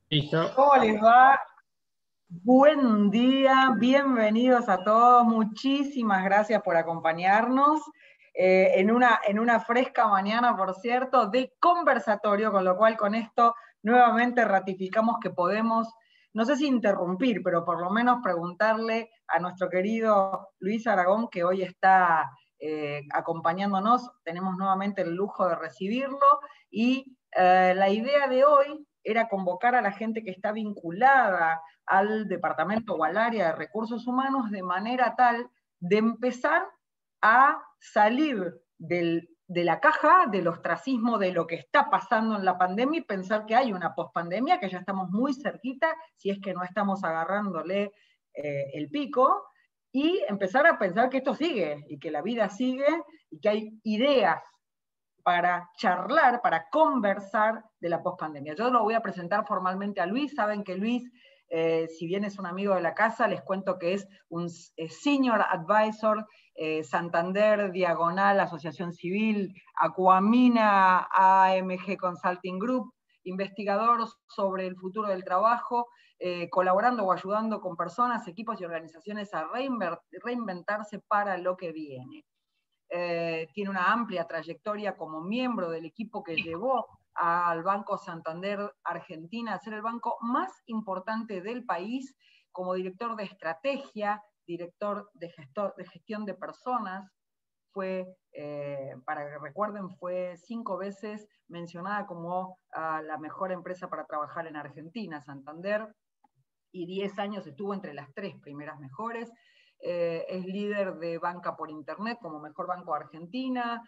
Listo. ¿Cómo les va? Buen día, bienvenidos a todos. Muchísimas gracias por acompañarnos en una fresca mañana, por cierto, de conversatorio, con lo cual con esto nuevamente ratificamos que podemos, no sé si interrumpir, pero por lo menos preguntarle a nuestro querido Luis Aragón, que hoy está acompañándonos. Tenemos nuevamente el lujo de recibirlo y la idea de hoy era convocar a la gente que está vinculada al departamento o al área de recursos humanos de manera tal de empezar a salir de la caja, del ostracismo de lo que está pasando en la pandemia y pensar que hay una pospandemia, que ya estamos muy cerquita, si es que no estamos agarrándole el pico, y empezar a pensar que esto sigue y que la vida sigue y que hay ideas para charlar, para conversar de la pospandemia. Yo lo voy a presentar formalmente a Luis. Saben que Luis, si bien es un amigo de la casa, les cuento que es un Senior Advisor, Santander, Diagonal, Asociación Civil, Aquamina, AMG Consulting Group, investigador sobre el futuro del trabajo, colaborando o ayudando con personas, equipos y organizaciones a reinventarse para lo que viene. Tiene una amplia trayectoria como miembro del equipo que llevó al Banco Santander Argentina a ser el banco más importante del país, como director de estrategia, director de gestión de personas. Fue, para que recuerden, fue 5 veces mencionada como la mejor empresa para trabajar en Argentina, Santander, y 10 años estuvo entre las 3 primeras mejores. Es líder de banca por internet como mejor banco de Argentina,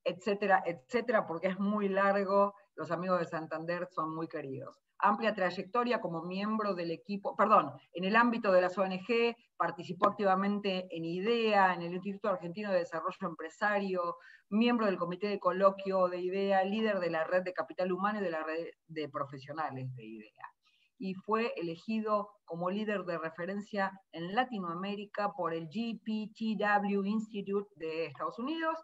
etcétera, etcétera, porque es muy largo. Los amigos de Santander son muy queridos. Amplia trayectoria como miembro del equipo, perdón, en el ámbito de las ONG, participó activamente en IDEA, en el Instituto Argentino de Desarrollo Empresario, miembro del comité de coloquio de IDEA, líder de la red de capital humano y de la red de profesionales de IDEA, y fue elegido como líder de referencia en Latinoamérica por el GPTW Institute de Estados Unidos,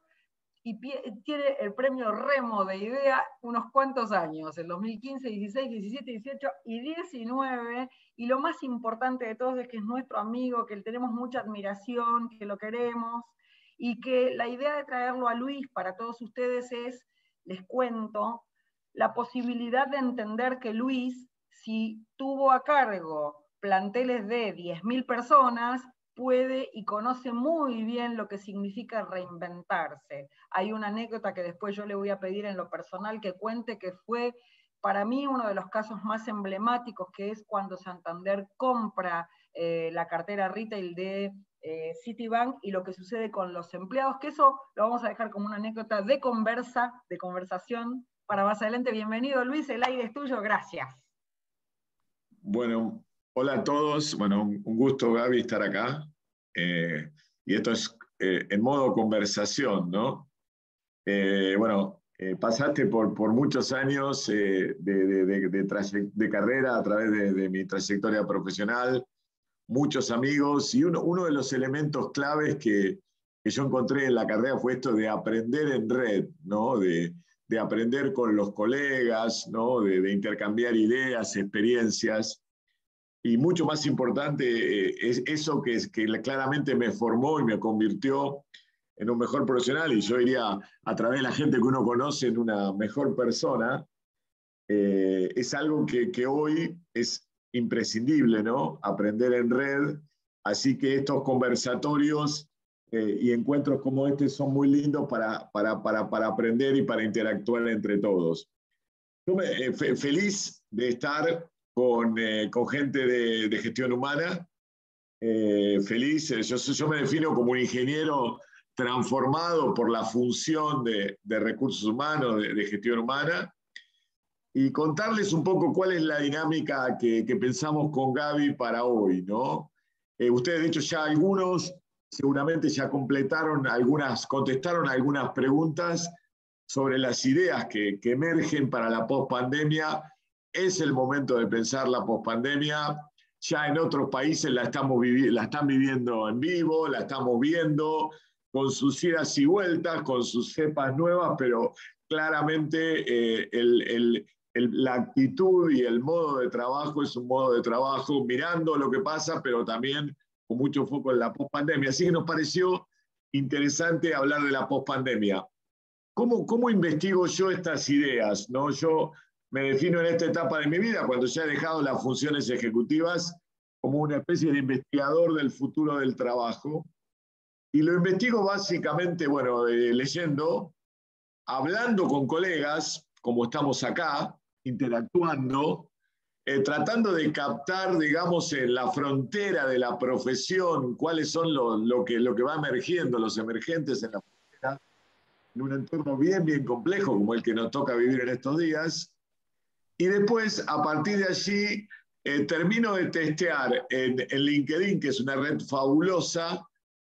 y tiene el premio Remo de IDEA unos cuantos años, el 2015, 16, 17, 18 y 19, y lo más importante de todo es que es nuestro amigo, que le tenemos mucha admiración, que lo queremos, y que la idea de traerlo a Luis para todos ustedes es, les cuento, la posibilidad de entender que Luis, si tuvo a cargo planteles de 10.000 personas, puede y conoce muy bien lo que significa reinventarse. Hay una anécdota que después yo le voy a pedir en lo personal que cuente, que fue para mí uno de los casos más emblemáticos, que es cuando Santander compra la cartera retail de Citibank y lo que sucede con los empleados, que eso lo vamos a dejar como una anécdota de conversación para más adelante. Bienvenido, Luis, el aire es tuyo, gracias. Bueno, hola a todos. Bueno, un gusto, Gaby, estar acá. Eh, y esto es en modo conversación, ¿no? Pasaste por muchos años de carrera a través de mi trayectoria profesional, muchos amigos, y uno de los elementos claves que yo encontré en la carrera fue esto de aprender en red, ¿no? De aprender con los colegas, ¿no? De intercambiar ideas, experiencias. Y mucho más importante es eso que claramente me formó y me convirtió en un mejor profesional, y yo diría, a través de la gente que uno conoce, en una mejor persona. Es algo que hoy es imprescindible, ¿no? Aprender en red. Así que estos conversatorios y encuentros como este son muy lindos para aprender y para interactuar entre todos. Yo feliz de estar con gente de gestión humana. Feliz, yo me defino como un ingeniero transformado por la función de recursos humanos, de gestión humana, y contarles un poco cuál es la dinámica que pensamos con Gaby para hoy, ¿no? Ustedes, de hecho, ya algunos seguramente ya contestaron algunas preguntas sobre las ideas que emergen para la pospandemia. Es el momento de pensar la pospandemia. Ya en otros países la están viviendo en vivo, la estamos viendo con sus idas y vueltas, con sus cepas nuevas, pero claramente la actitud y el modo de trabajo es un modo de trabajo mirando lo que pasa, pero también con mucho foco en la pospandemia. Así que nos pareció interesante hablar de la pospandemia. ¿Cómo investigo yo estas ideas? ¿No? Yo me defino en esta etapa de mi vida, cuando ya he dejado las funciones ejecutivas, como una especie de investigador del futuro del trabajo. Y lo investigo básicamente, bueno, leyendo, hablando con colegas, como estamos acá, interactuando, tratando de captar, digamos, en la frontera de la profesión, cuáles son lo que va emergiendo, los emergentes en la frontera, en un entorno bien complejo como el que nos toca vivir en estos días. Y después, a partir de allí, termino de testear en LinkedIn, que es una red fabulosa,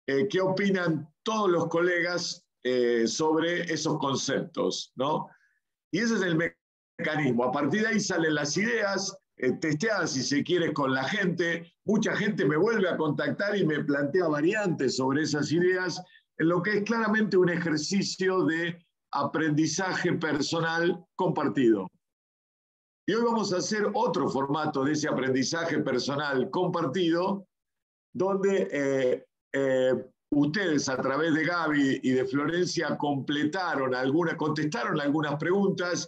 qué opinan todos los colegas sobre esos conceptos, ¿no? Y ese es el mecanismo. A partir de ahí salen las ideas, testeadas, si se quiere, con la gente. Mucha gente me vuelve a contactar y me plantea variantes sobre esas ideas, en lo que es claramente un ejercicio de aprendizaje personal compartido. Y hoy vamos a hacer otro formato de ese aprendizaje personal compartido, donde ustedes a través de Gaby y de Florencia contestaron algunas preguntas,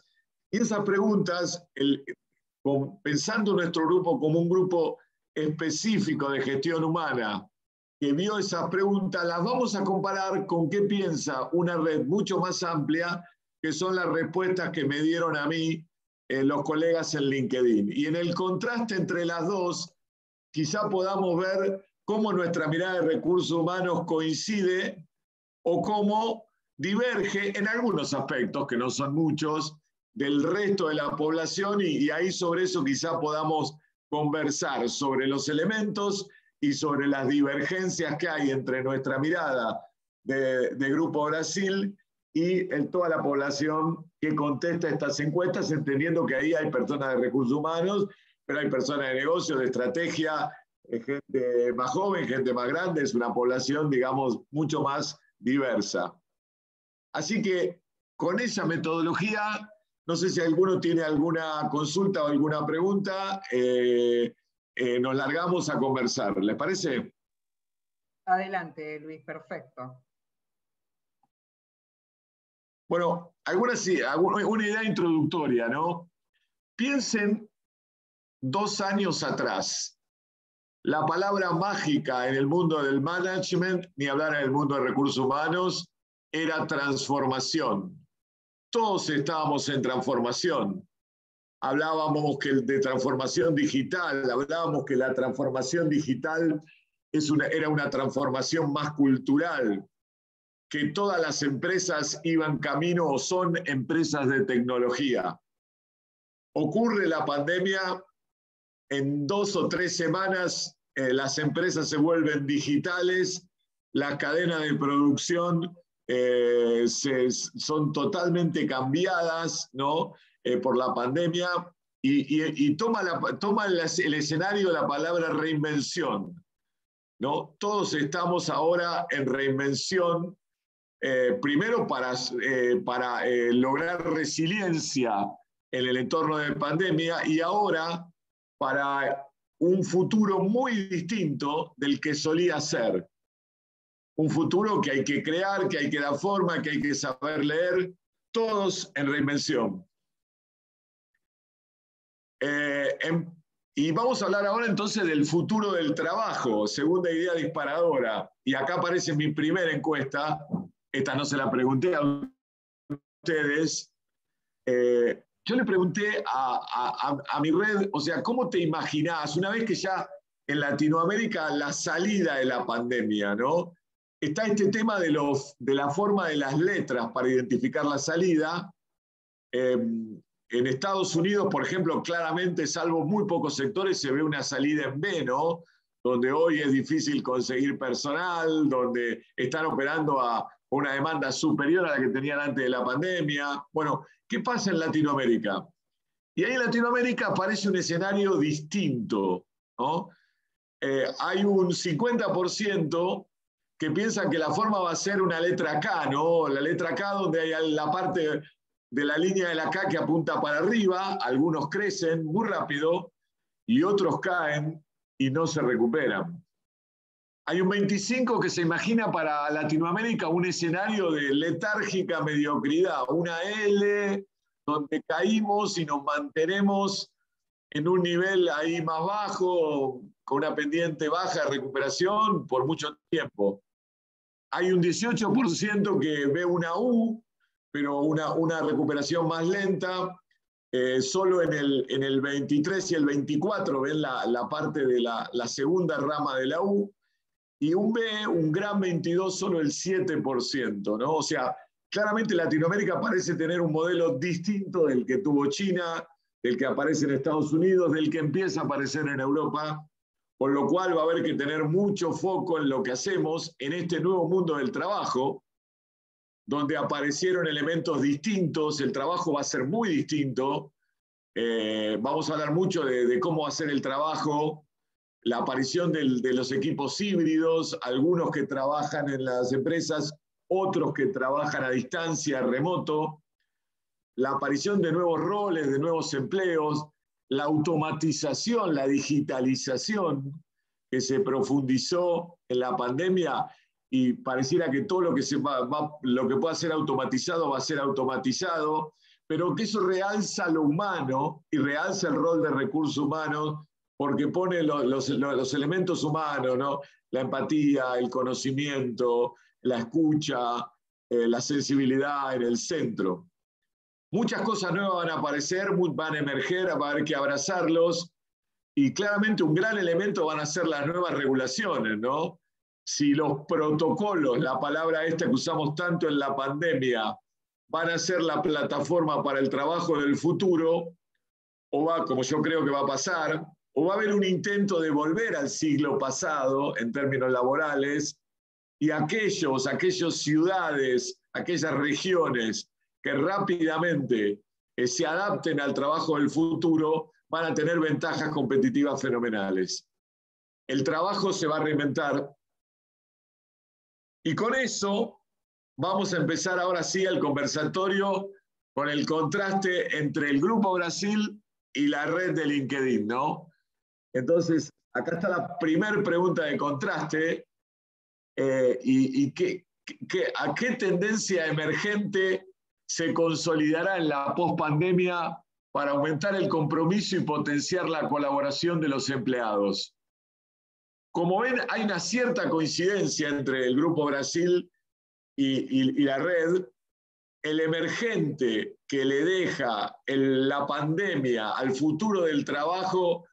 y esas preguntas, pensando nuestro grupo como un grupo específico de gestión humana que vio esas preguntas, las vamos a comparar con qué piensa una red mucho más amplia, que son las respuestas que me dieron a mí los colegas en LinkedIn. Y en el contraste entre las dos, quizá podamos ver cómo nuestra mirada de recursos humanos coincide o cómo diverge en algunos aspectos, que no son muchos, del resto de la población, y ahí sobre eso quizá podamos conversar sobre los elementos y sobre las divergencias que hay entre nuestra mirada de Grupo Brasil y toda la población que contesta estas encuestas, entendiendo que ahí hay personas de recursos humanos, pero hay personas de negocios, de estrategia, gente más joven, gente más grande, es una población, digamos, mucho más diversa. Así que con esa metodología, no sé si alguno tiene alguna consulta o alguna pregunta, nos largamos a conversar. ¿Les parece? Adelante, Luis, perfecto. Bueno, una idea introductoria, ¿no? Piensen 2 años atrás. La palabra mágica en el mundo del management, ni hablar en el mundo de recursos humanos, era transformación. Todos estábamos en transformación. Hablábamos de transformación digital, hablábamos que la transformación digital era una transformación más cultural, que todas las empresas iban camino o son empresas de tecnología. Ocurre la pandemia, en 2 o 3 semanas las empresas se vuelven digitales, las cadenas de producción son totalmente cambiadas, ¿no? Por la pandemia, y toma el escenario la palabra reinvención, ¿no? Todos estamos ahora en reinvención, primero para lograr resiliencia en el entorno de pandemia, y ahora para un futuro muy distinto del que solía ser. Un futuro que hay que crear, que hay que dar forma, que hay que saber leer, todos en reinvención. Y vamos a hablar ahora entonces del futuro del trabajo, segunda idea disparadora. Y acá aparece mi primera encuesta, esta no se la pregunté a ustedes. Yo le pregunté a mi red, o sea, ¿cómo te imaginás, una vez que ya en Latinoamérica la salida de la pandemia, ¿no? Está este tema de la forma de las letras para identificar la salida. En Estados Unidos, por ejemplo, claramente, salvo muy pocos sectores, se ve una salida en B, ¿no? Donde hoy es difícil conseguir personal, donde están operando a una demanda superior a la que tenían antes de la pandemia. Bueno, ¿qué pasa en Latinoamérica? Y ahí en Latinoamérica aparece un escenario distinto, ¿no? Hay un 50% que piensan que la forma va a ser una letra K, ¿no? La letra K, donde hay la parte de la línea de la K que apunta para arriba, algunos crecen muy rápido y otros caen y no se recuperan. Hay un 25 que se imagina para Latinoamérica un escenario de letárgica mediocridad, una L donde caímos y nos mantenemos en un nivel ahí más bajo, con una pendiente baja de recuperación por mucho tiempo. Hay un 18% que ve una U, pero una recuperación más lenta. Solo en el 23 y el 24 ven la parte de la segunda rama de la U. Y un B, un gran 22, solo el 7%, ¿no? O sea, claramente Latinoamérica parece tener un modelo distinto del que tuvo China, del que aparece en Estados Unidos, del que empieza a aparecer en Europa, con lo cual va a haber que tener mucho foco en lo que hacemos en este nuevo mundo del trabajo, donde aparecieron elementos distintos, el trabajo va a ser muy distinto, vamos a hablar mucho de cómo va a ser el trabajo, la aparición de los equipos híbridos, algunos que trabajan en las empresas, otros que trabajan a distancia, remoto, la aparición de nuevos roles, de nuevos empleos, la automatización, la digitalización que se profundizó en la pandemia y pareciera que todo lo que, lo que pueda ser automatizado va a ser automatizado, pero que eso realza lo humano y realza el rol de recursos humanos porque pone los elementos humanos, ¿no? La empatía, el conocimiento, la escucha, la sensibilidad en el centro. Muchas cosas nuevas van a aparecer, van a emerger, va a haber que abrazarlos y claramente un gran elemento van a ser las nuevas regulaciones, ¿no? Si los protocolos, la palabra esta que usamos tanto en la pandemia, van a ser la plataforma para el trabajo del futuro, o va, como yo creo que va a pasar, o va a haber un intento de volver al siglo pasado en términos laborales, y aquellas ciudades, aquellas regiones que rápidamente se adapten al trabajo del futuro van a tener ventajas competitivas fenomenales. El trabajo se va a reinventar y con eso vamos a empezar ahora sí el conversatorio con el contraste entre el Grupo Brasil y la red de LinkedIn, ¿no? Entonces, acá está la primera pregunta de contraste. ¿A qué tendencia emergente se consolidará en la pospandemia para aumentar el compromiso y potenciar la colaboración de los empleados? Como ven, hay una cierta coincidencia entre el Grupo Brasil y la red. El emergente que le deja la pandemia al futuro del trabajo,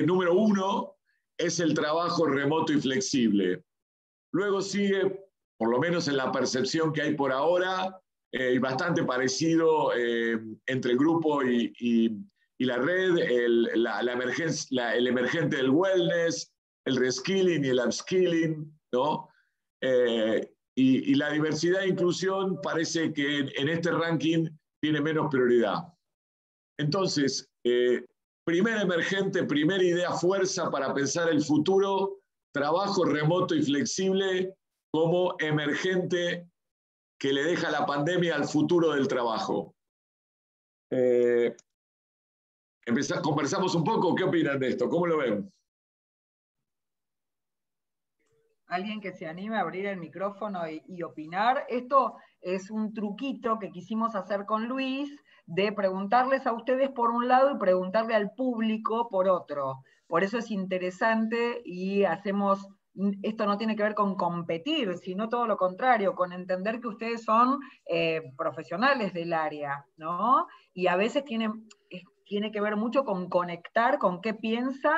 número uno, es el trabajo remoto y flexible. Luego sigue, por lo menos en la percepción que hay por ahora, bastante parecido entre el grupo y la red, el emergente del wellness, el reskilling y el upskilling, ¿no? Y la diversidad e inclusión parece que en este ranking tiene menos prioridad. Entonces, primer emergente, primera idea fuerza para pensar el futuro, trabajo remoto y flexible como emergente que le deja la pandemia al futuro del trabajo. Conversamos un poco, ¿qué opinan de esto? ¿Cómo lo ven? Alguien que se anime a abrir el micrófono y opinar. Esto es un truquito que quisimos hacer con Luis, de preguntarles a ustedes por un lado y preguntarle al público por otro. Por eso es interesante y hacemos, esto no tiene que ver con competir, sino todo lo contrario, con entender que ustedes son profesionales del área, ¿no? Y a veces tiene que ver mucho con conectar con qué piensa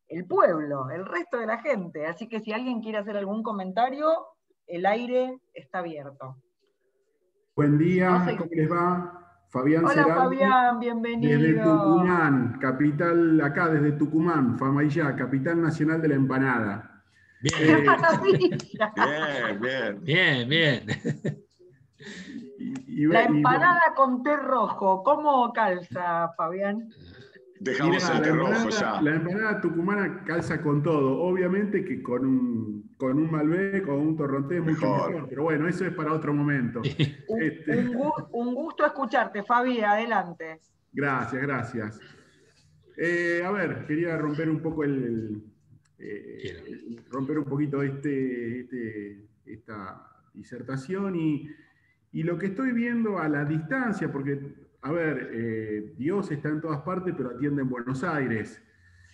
el pueblo, el resto de la gente. Así que si alguien quiere hacer algún comentario, el aire está abierto. Buen día, ¿cómo les va? Fabián Hola Ceraldi, Fabián, bienvenido. desde Tucumán, capital, acá desde Tucumán, Famayá, capital nacional de la empanada. Bien, bien. Bien, bien. La empanada con té rojo, ¿cómo calza, Fabián? dejamos Mirá, el terrojo ya. la empanada tucumana calza con todo. Obviamente que con un Malbec o un Torrontés es mucho Mejor. mejor, pero bueno, eso es para otro momento. Un gusto escucharte, Fabi, adelante. Gracias, gracias. A ver, quería romper un poco romper un poquito esta disertación y lo que estoy viendo a la distancia, porque, a ver, Dios está en todas partes, pero atiende en Buenos Aires.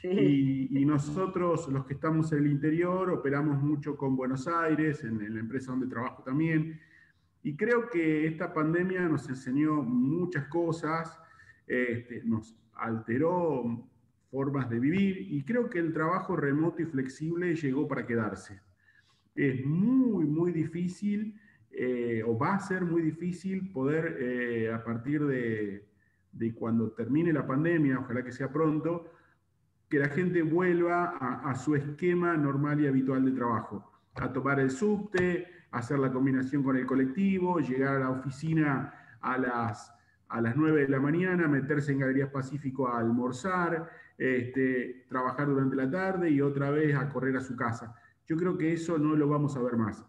Sí. Y nosotros, los que estamos en el interior, operamos mucho con Buenos Aires, en la empresa donde trabajo también. Y creo que esta pandemia nos enseñó muchas cosas, nos alteró formas de vivir y creo que el trabajo remoto y flexible llegó para quedarse. Es muy, muy difícil, o va a ser muy difícil poder, a partir de cuando termine la pandemia, ojalá que sea pronto, que la gente vuelva a su esquema normal y habitual de trabajo, a tomar el subte, hacer la combinación con el colectivo, llegar a la oficina a las 9 de la mañana, meterse en Galerías Pacífico a almorzar, trabajar durante la tarde y otra vez a correr a su casa. Yo creo que eso no lo vamos a ver más.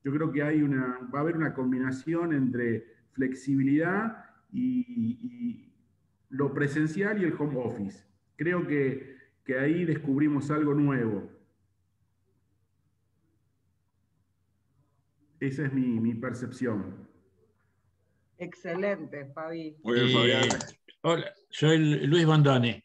Yo creo que va a haber una combinación entre flexibilidad y lo presencial y el home office. Creo que ahí descubrimos algo nuevo. Esa es mi percepción. Excelente, Fabi. Muy bien, Fabián. Hola, soy Luis Bondone.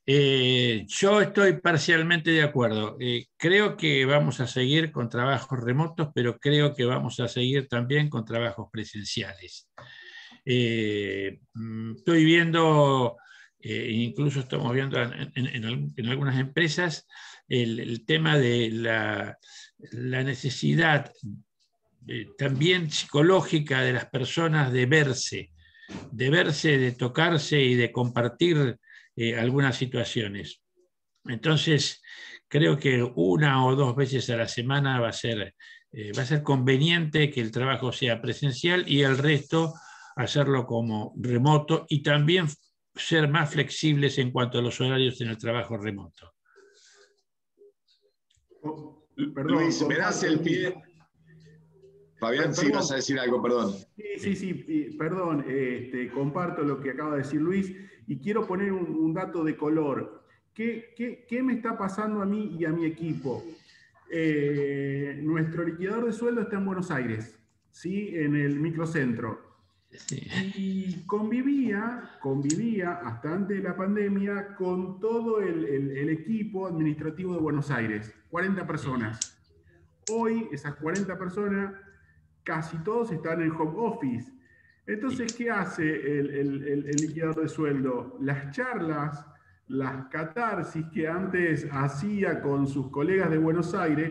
Yo estoy parcialmente de acuerdo. Creo que vamos a seguir con trabajos remotos, pero creo que vamos a seguir también con trabajos presenciales. Estoy viendo, incluso estamos viendo en algunas empresas, el tema de la necesidad también psicológica de las personas de verse, de tocarse y de compartir algunas situaciones. Entonces, creo que 1 o 2 veces a la semana va a ser conveniente que el trabajo sea presencial y el resto hacerlo como remoto y también ser más flexibles en cuanto a los horarios en el trabajo remoto. Perdón, Luis, ¿me das el pie? Fabián, sí, vas a decir algo, perdón. Sí, perdón, comparto lo que acaba de decir Luis y quiero poner un dato de color. ¿Qué me está pasando a mí y a mi equipo? Nuestro liquidador de sueldo está en Buenos Aires, ¿sí? En el microcentro. Sí. Y convivía hasta antes de la pandemia con todo el equipo administrativo de Buenos Aires, 40 personas. Hoy esas 40 personas, casi todos están en home office. Entonces, ¿qué hace el liquidador de sueldo? Las charlas, las catarsis que antes hacía con sus colegas de Buenos Aires,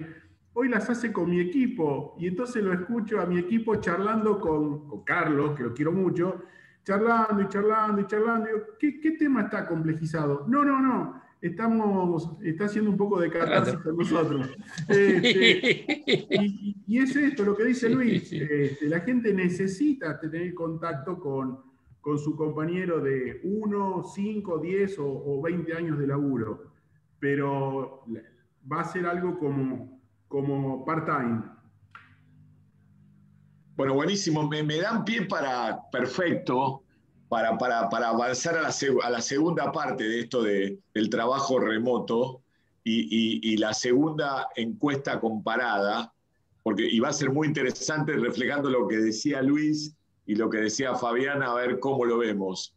hoy las hace con mi equipo. Y entonces lo escucho a mi equipo charlando con Carlos, que lo quiero mucho, charlando y charlando y charlando. Digo, ¿qué tema está complejizado? No. Está haciendo un poco de catarsis con nosotros. Y es esto lo que dice Luis. La gente necesita tener contacto con su compañero de 1, 5, 10 o 20 años de laburo. Pero va a ser algo como part-time. Bueno, buenísimo. Me dan pie perfecto para avanzar a la segunda parte de esto del trabajo remoto y la segunda encuesta comparada, y va a ser muy interesante reflejando lo que decía Luis y lo que decía Fabián, a ver cómo lo vemos.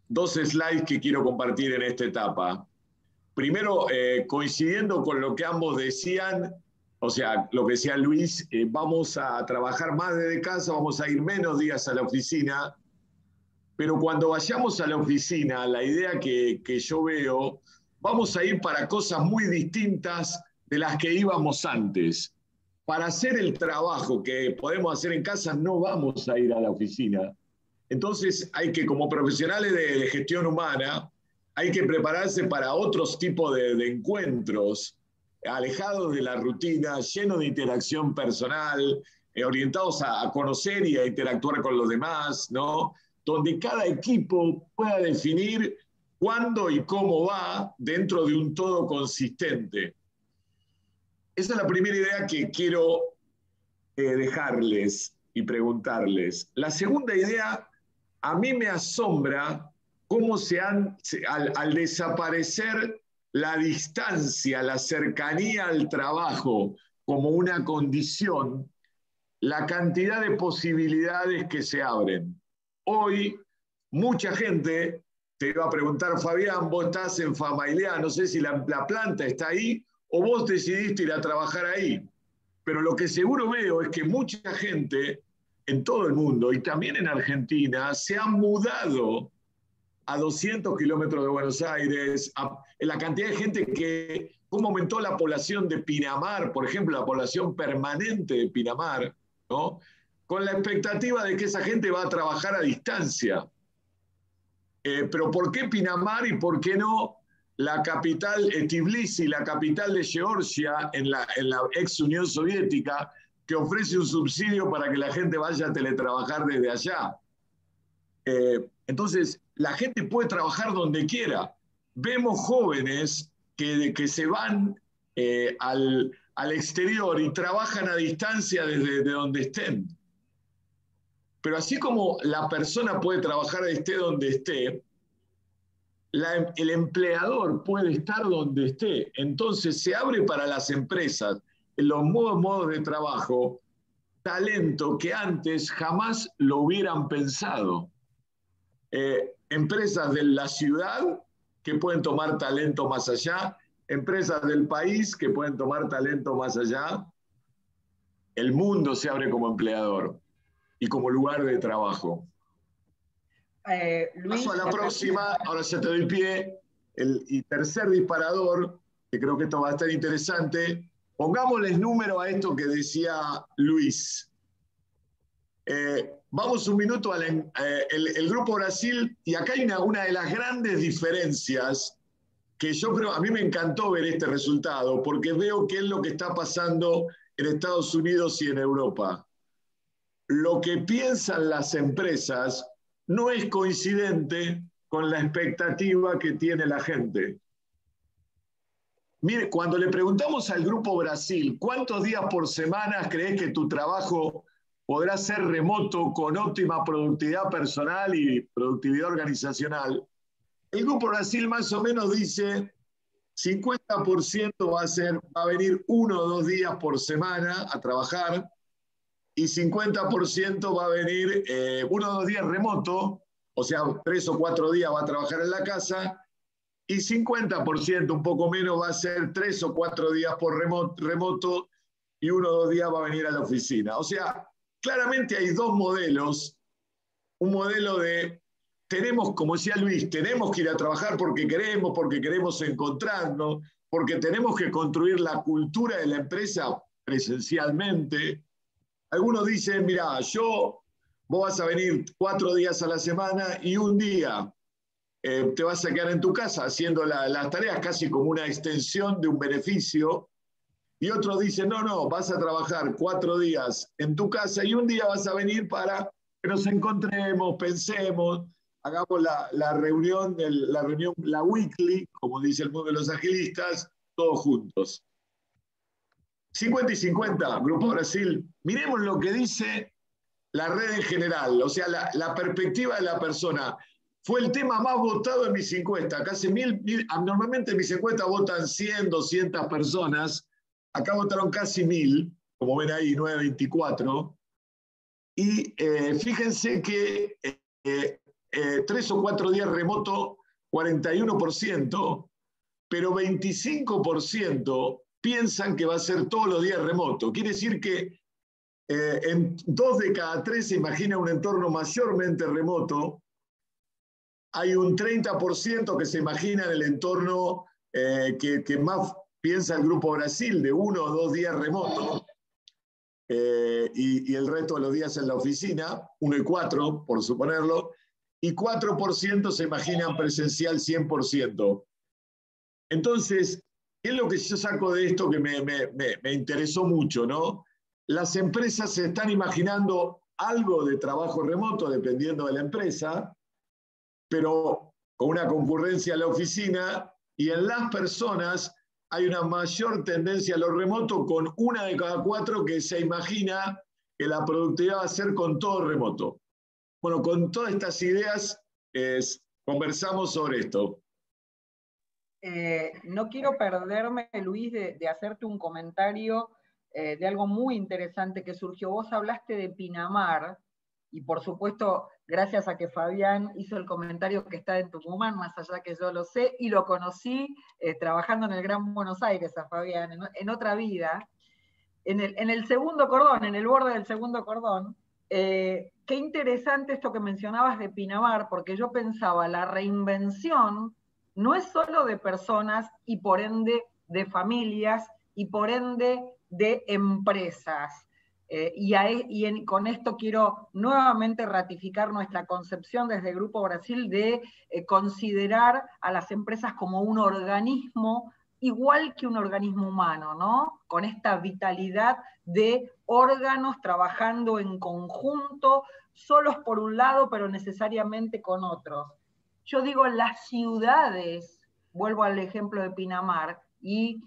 2 slides que quiero compartir en esta etapa. Primero, coincidiendo con lo que ambos decían, o sea, lo que decía Luis, vamos a trabajar más desde casa, vamos a ir menos días a la oficina, pero cuando vayamos a la oficina, la idea que yo veo, vamos a ir para cosas muy distintas de las que íbamos antes. Para hacer el trabajo que podemos hacer en casa, no vamos a ir a la oficina. Entonces, hay que, como profesionales de gestión humana, hay que prepararse para otros tipos de encuentros, alejados de la rutina, llenos de interacción personal, orientados a conocer y a interactuar con los demás, ¿no? Donde cada equipo pueda definir cuándo y cómo va dentro de un todo consistente. Esa es la primera idea que quiero dejarles y preguntarles. La segunda idea, a mí me asombra cómo al desaparecer la distancia, la cercanía al trabajo como una condición, la cantidad de posibilidades que se abren. Hoy, mucha gente te va a preguntar, Fabián, vos estás en Famaillá, no sé si la planta está ahí o vos decidiste ir a trabajar ahí. Pero lo que seguro veo es que mucha gente en todo el mundo y también en Argentina se han mudado a 200 kilómetros de Buenos Aires, la cantidad de gente que, cómo aumentó la población de Pinamar, por ejemplo, la población permanente de Pinamar, ¿no? Con la expectativa de que esa gente va a trabajar a distancia. Pero ¿por qué Pinamar y por qué no la capital, Tbilisi, la capital de Georgia, en la ex Unión Soviética, que ofrece un subsidio para que la gente vaya a teletrabajar desde allá? Entonces, la gente puede trabajar donde quiera. Vemos jóvenes que se van al exterior y trabajan a distancia desde donde estén. Pero así como la persona puede trabajar esté donde esté, el empleador puede estar donde esté. Entonces se abre para las empresas, en los nuevos modos de trabajo, talento que antes jamás lo hubieran pensado. Empresas de la ciudad que pueden tomar talento más allá, empresas del país que pueden tomar talento más allá. El mundo se abre como empleador y como lugar de trabajo. Luis, paso a la próxima, ahora ya te doy pie, el tercer disparador, que creo que esto va a estar interesante. Pongámosles número a esto que decía Luis. Vamos un minuto al el Grupo Brasil, y acá hay una de las grandes diferencias que yo creo, a mí me encantó ver este resultado, porque veo qué es lo que está pasando en Estados Unidos y en Europa. Lo que piensan las empresas no es coincidente con la expectativa que tiene la gente. Mire, cuando le preguntamos al Grupo Brasil, ¿cuántos días por semana crees que tu trabajo podrá ser remoto con óptima productividad personal y productividad organizacional? El Grupo Brasil más o menos dice 50% va a venir 1 o 2 días por semana a trabajar, y 50% va a venir 1 o 2 días remoto, o sea, 3 o 4 días va a trabajar en la casa, y 50%, un poco menos, va a ser 3 o 4 días por remoto, y 1 o 2 días va a venir a la oficina. O sea, claramente hay dos modelos. Un modelo de, tenemos, como decía Luis, tenemos que ir a trabajar porque queremos encontrarnos, porque tenemos que construir la cultura de la empresa presencialmente. Algunos dicen, mira, vos vas a venir 4 días a la semana y un día te vas a quedar en tu casa haciendo las tareas casi como una extensión de un beneficio. Y otros dicen, no, vas a trabajar 4 días en tu casa y un día vas a venir para que nos encontremos, pensemos, hagamos la reunión, la weekly, como dice el mundo de los agilistas, todos juntos. 50 y 50, Grupo Brasil. Miremos lo que dice la red en general, o sea, la perspectiva de la persona. Fue el tema más votado en mis encuestas. Casi normalmente en mis encuestas votan 100, 200 personas. Acá votaron casi 1000, como ven ahí, 924. Y fíjense que 3 o 4 días remoto, 41%, pero 25% piensan que va a ser todos los días remoto. Quiere decir que en 2 de cada 3 se imagina un entorno mayormente remoto. Hay un 30% que se imagina en el entorno que más piensa el Grupo Brasil, de 1 o 2 días remoto, y el resto de los días en la oficina, 1 y 4, por suponerlo, y 4% se imaginan presencial 100%. Entonces, ¿qué es lo que yo saco de esto que me interesó mucho, ¿no? Las empresas se están imaginando algo de trabajo remoto, dependiendo de la empresa, pero con una concurrencia a la oficina, y en las personas hay una mayor tendencia a lo remoto, con 1 de cada 4 que se imagina que la productividad va a ser con todo remoto. Bueno, con todas estas ideas conversamos sobre esto. No quiero perderme, Luis, de hacerte un comentario de algo muy interesante que surgió. Vos hablaste de Pinamar, y por supuesto, gracias a que Fabián hizo el comentario que está en Tucumán, más allá que yo lo sé, y lo conocí trabajando en el Gran Buenos Aires a Fabián, en otra vida, en el segundo cordón, en el borde del segundo cordón. Qué interesante esto que mencionabas de Pinamar, porque yo pensaba, la reinvención no es solo de personas y por ende de familias y por ende de empresas. Con esto quiero nuevamente ratificar nuestra concepción desde Grupo Brasil de considerar a las empresas como un organismo igual que un organismo humano, ¿no? Con esta vitalidad de órganos trabajando en conjunto, solos por un lado, pero necesariamente con otros. Yo digo, las ciudades, vuelvo al ejemplo de Pinamar, y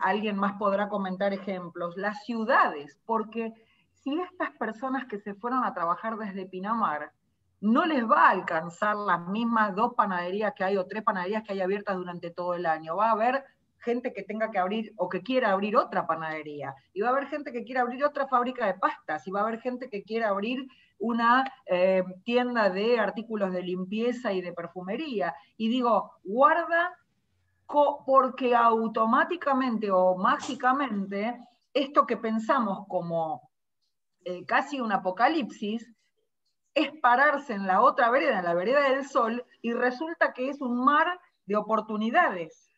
alguien más podrá comentar ejemplos, las ciudades, porque si estas personas que se fueron a trabajar desde Pinamar, no les va a alcanzar las mismas 2 panaderías que hay o 3 panaderías que hay abiertas durante todo el año. Va a haber gente que tenga que abrir o que quiera abrir otra panadería, y va a haber gente que quiera abrir otra fábrica de pastas, y va a haber gente que quiera abrir una tienda de artículos de limpieza y de perfumería. Y digo, guarda, porque automáticamente o mágicamente esto que pensamos como casi un apocalipsis es pararse en la otra vereda, en la vereda del sol, y resulta que es un mar de oportunidades.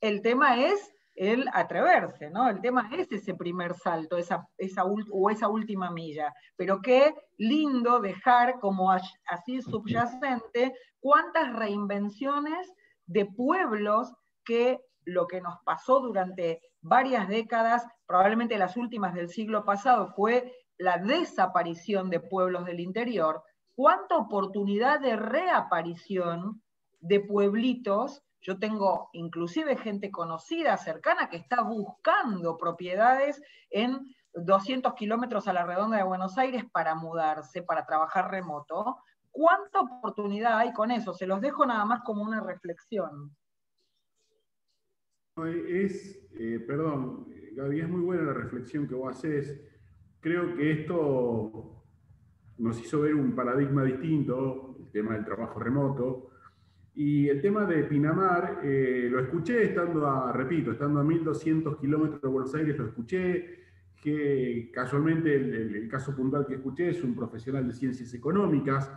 El tema es el atreverse, ¿no? El tema es ese primer salto, esa última milla. Pero qué lindo dejar como así subyacente cuántas reinvenciones de pueblos que lo que nos pasó durante varias décadas, probablemente las últimas del siglo pasado, fue la desaparición de pueblos del interior. Cuánta oportunidad de reaparición de pueblitos. Yo tengo inclusive gente conocida, cercana, que está buscando propiedades en 200 kilómetros a la redonda de Buenos Aires para mudarse, para trabajar remoto. ¿Cuánta oportunidad hay con eso? Se los dejo nada más como una reflexión. Perdón, Gaby, es muy buena la reflexión que vos haces. Creo que esto nos hizo ver un paradigma distinto, el tema del trabajo remoto. Y el tema de Pinamar, lo escuché estando a 1.200 kilómetros de Buenos Aires, lo escuché, que casualmente el caso puntual que escuché es un profesional de ciencias económicas,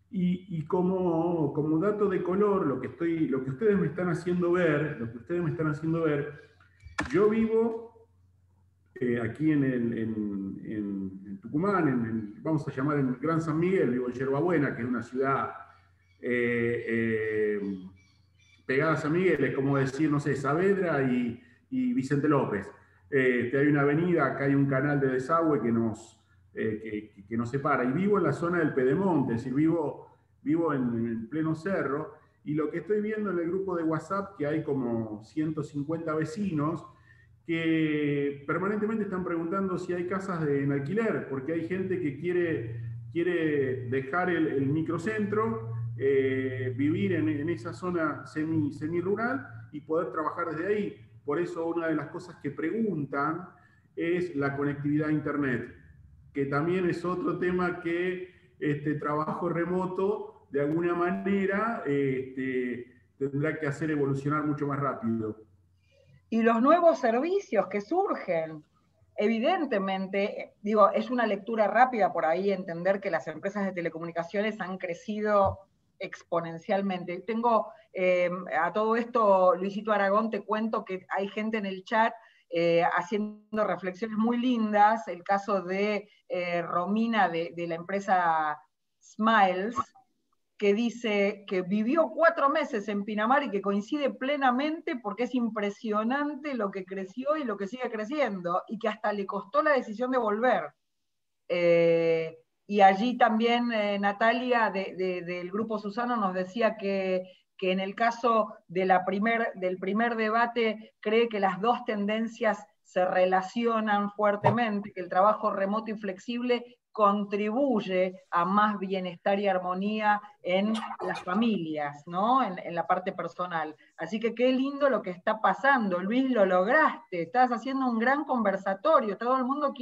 y como dato de color, lo que ustedes me están haciendo ver, yo vivo aquí en Tucumán, vamos a llamar en Gran San Miguel, vivo en Yerbabuena, que es una ciudad pegada a San Miguel, es como decir, no sé, Saavedra y Vicente López. Hay una avenida, acá hay un canal de desagüe que nos separa, y vivo en la zona del Pedemonte, es decir, vivo en pleno cerro, y lo que estoy viendo en el grupo de WhatsApp, que hay como 150 vecinos, que permanentemente están preguntando si hay casas en alquiler, porque hay gente que quiere dejar el microcentro, vivir en esa zona semi-rural y poder trabajar desde ahí. Por eso una de las cosas que preguntan es la conectividad a Internet, que también es otro tema que trabajo remoto de alguna manera tendrá que hacer evolucionar mucho más rápido. Y los nuevos servicios que surgen, evidentemente, digo, es una lectura rápida por ahí entender que las empresas de telecomunicaciones han crecido exponencialmente. Tengo a todo esto, Luisito Aragón, te cuento que hay gente en el chat haciendo reflexiones muy lindas, el caso de Romina de la empresa Smiles, que dice que vivió 4 meses en Pinamar y que coincide plenamente porque es impresionante lo que creció y lo que sigue creciendo, y que hasta le costó la decisión de volver. Y allí también Natalia del Grupo Susano nos decía que en el caso del primer debate cree que las dos tendencias se relacionan fuertemente, que el trabajo remoto y flexible contribuye a más bienestar y armonía en las familias, ¿no? En la parte personal. Así que qué lindo lo que está pasando. Luis, lo lograste, estás haciendo un gran conversatorio, todo el mundo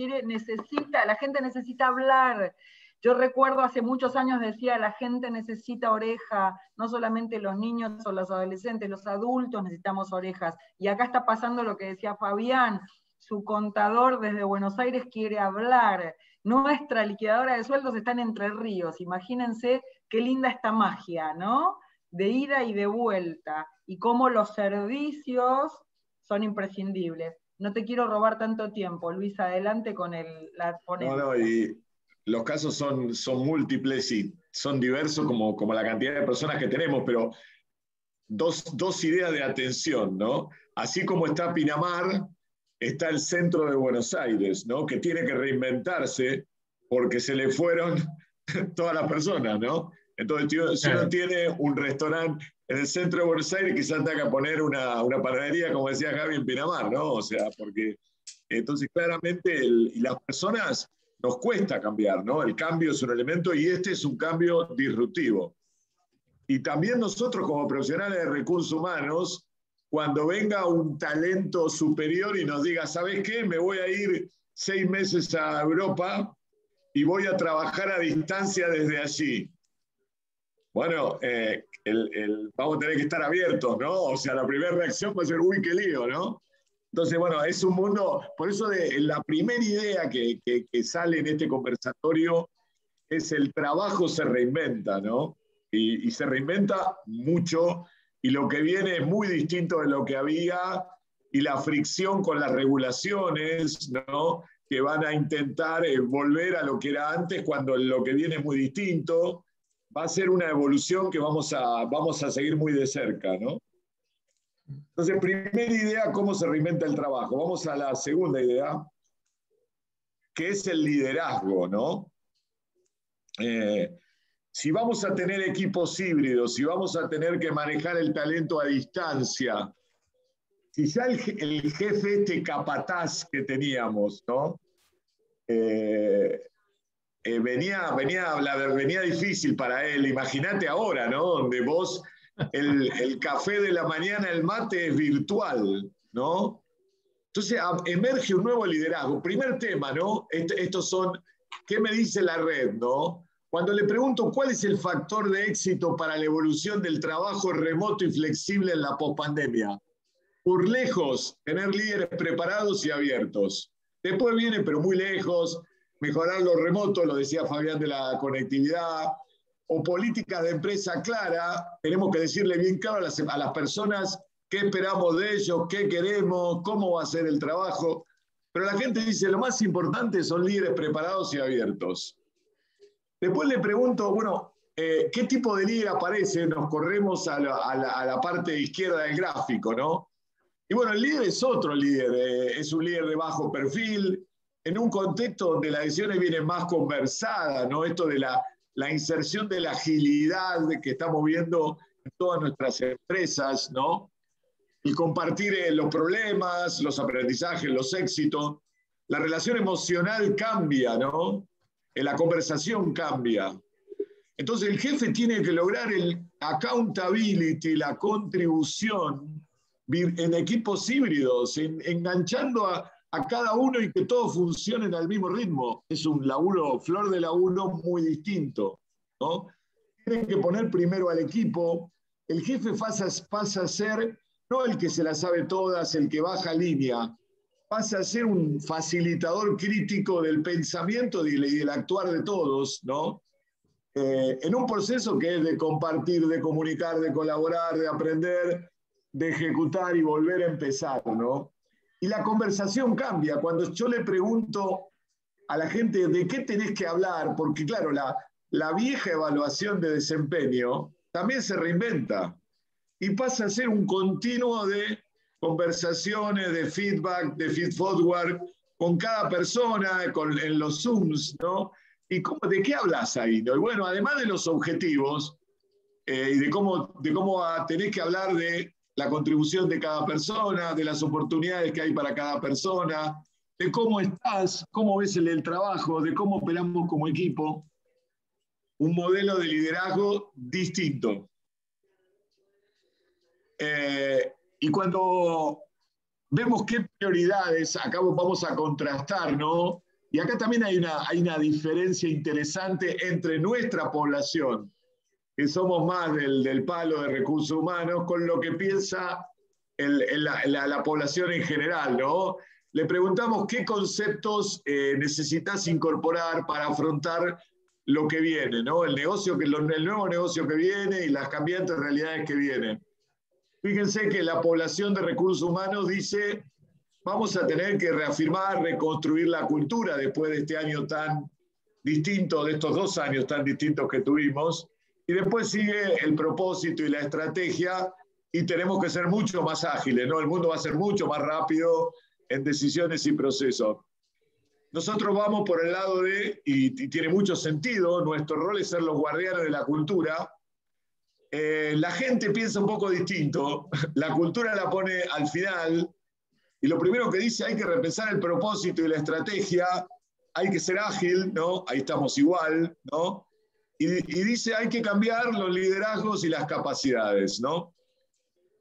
la gente necesita hablar. Yo recuerdo hace muchos años decía, la gente necesita oreja, no solamente los niños o los adolescentes, los adultos necesitamos orejas. Y acá está pasando lo que decía Fabián, su contador desde Buenos Aires quiere hablar. Nuestra liquidadora de sueldos está en Entre Ríos. Imagínense qué linda esta magia, ¿no? De ida y de vuelta. Y cómo los servicios son imprescindibles. No te quiero robar tanto tiempo, Luis, adelante con la ponencia. No, y los casos son múltiples y son diversos como la cantidad de personas que tenemos, pero dos ideas de atención, ¿no? Así como está Pinamar, está el centro de Buenos Aires, ¿no? Que tiene que reinventarse porque se le fueron todas las personas, ¿no? Entonces, si uno tiene un restaurante en el centro de Buenos Aires, quizás tenga que poner una panadería, como decía Javi, en Pinamar, ¿no? O sea, porque entonces claramente las personas nos cuesta cambiar, ¿no? El cambio es un elemento y este es un cambio disruptivo. Y también nosotros como profesionales de recursos humanos, cuando venga un talento superior y nos diga, ¿sabes qué? Me voy a ir 6 meses a Europa y voy a trabajar a distancia desde allí. Bueno, vamos a tener que estar abiertos, ¿no? O sea, la primera reacción va a ser, uy, qué lío, ¿no? Entonces, bueno, es un mundo, por eso la primera idea que sale en este conversatorio es el trabajo se reinventa, ¿no? Y se reinventa mucho, y lo que viene es muy distinto de lo que había, y la fricción con las regulaciones, ¿no? Que van a intentar volver a lo que era antes cuando lo que viene es muy distinto. Va a ser una evolución que vamos a seguir muy de cerca, ¿no? Entonces, primera idea, ¿cómo se reinventa el trabajo? Vamos a la segunda idea, que es el liderazgo, ¿no? Si vamos a tener equipos híbridos, si vamos a tener que manejar el talento a distancia, si ya el jefe capataz que teníamos, ¿no? Venía difícil para él. Imagínate ahora, ¿no? Donde vos, el café de la mañana, el mate es virtual, ¿no? Entonces emerge un nuevo liderazgo. Primer tema, ¿no? Estos son, ¿qué me dice la red, no? Cuando le pregunto cuál es el factor de éxito para la evolución del trabajo remoto y flexible en la pospandemia, por lejos, tener líderes preparados y abiertos. Después viene, pero muy lejos, mejorar lo remoto, lo decía Fabián de la conectividad, o políticas de empresa clara. Tenemos que decirle bien claro a las personas qué esperamos de ellos, qué queremos, cómo va a ser el trabajo. Pero la gente dice, lo más importante son líderes preparados y abiertos. Después le pregunto, bueno, ¿qué tipo de líder aparece? Nos corremos a la parte izquierda del gráfico, ¿no? Y bueno, el líder es otro líder, es un líder de bajo perfil, en un contexto donde las decisiones vienen más conversadas, ¿no? Esto de la inserción de la agilidad que estamos viendo en todas nuestras empresas, ¿no? Y compartir los problemas, los aprendizajes, los éxitos. La relación emocional cambia, ¿no? La conversación cambia. Entonces el jefe tiene que lograr el accountability, la contribución en equipos híbridos, enganchando a cada uno y que todos funcionen al mismo ritmo. Es un laburo, flor de laburo muy distinto, ¿no? Tienen que poner primero al equipo. El jefe pasa a ser no el que se la sabe todas, el que baja línea, pasa a ser un facilitador crítico del pensamiento y del actuar de todos, ¿no? En un proceso que es de compartir, de comunicar, de colaborar, de aprender, de ejecutar y volver a empezar, ¿no? Y la conversación cambia. Cuando yo le pregunto a la gente de qué tenés que hablar, porque claro, la vieja evaluación de desempeño también se reinventa y pasa a ser un continuo de conversaciones, de feedback, de feed forward con cada persona, en los Zooms, ¿no? ¿Y de qué hablas ahí? ¿No? Y bueno, además de los objetivos y de cómo tenés que hablar de la contribución de cada persona, de las oportunidades que hay para cada persona, de cómo estás, cómo ves el trabajo, de cómo operamos como equipo, un modelo de liderazgo distinto. Y cuando vemos qué prioridades, acá vamos a contrastar, ¿no? Y acá también hay una diferencia interesante entre nuestra población, que somos más del palo de recursos humanos, con lo que piensa la población en general, ¿no? Le preguntamos qué conceptos necesitas incorporar para afrontar lo que viene, ¿no? El nuevo negocio que viene y las cambiantes realidades que vienen. Fíjense que la población de recursos humanos dice: vamos a tener que reafirmar, reconstruir la cultura después de este año tan distinto, de estos 2 años tan distintos que tuvimos. Y después sigue el propósito y la estrategia, y tenemos que ser mucho más ágiles, ¿no? El mundo va a ser mucho más rápido en decisiones y procesos. Nosotros vamos por el lado y tiene mucho sentido, nuestro rol es ser los guardianes de la cultura. La gente piensa un poco distinto, la cultura la pone al final, y lo primero que dice: hay que repensar el propósito y la estrategia, hay que ser ágil, ¿no? Ahí estamos igual, ¿no? Y dice: hay que cambiar los liderazgos y las capacidades, ¿no?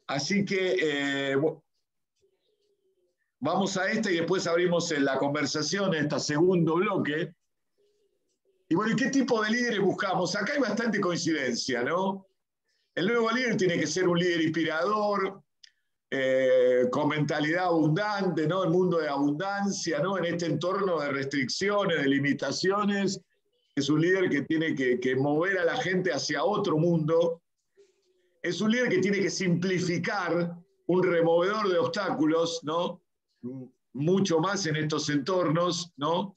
Así que vamos a y después abrimos la conversación, en este segundo bloque. Y bueno, ¿qué tipo de líderes buscamos? Acá hay bastante coincidencia, ¿no? El nuevo líder tiene que ser un líder inspirador, con mentalidad abundante, ¿no? El mundo de abundancia, ¿no? En este entorno de restricciones, de limitaciones, es un líder que tiene que mover a la gente hacia otro mundo. Es un líder que tiene que simplificar, un removedor de obstáculos, ¿no? Mucho más en estos entornos, ¿no?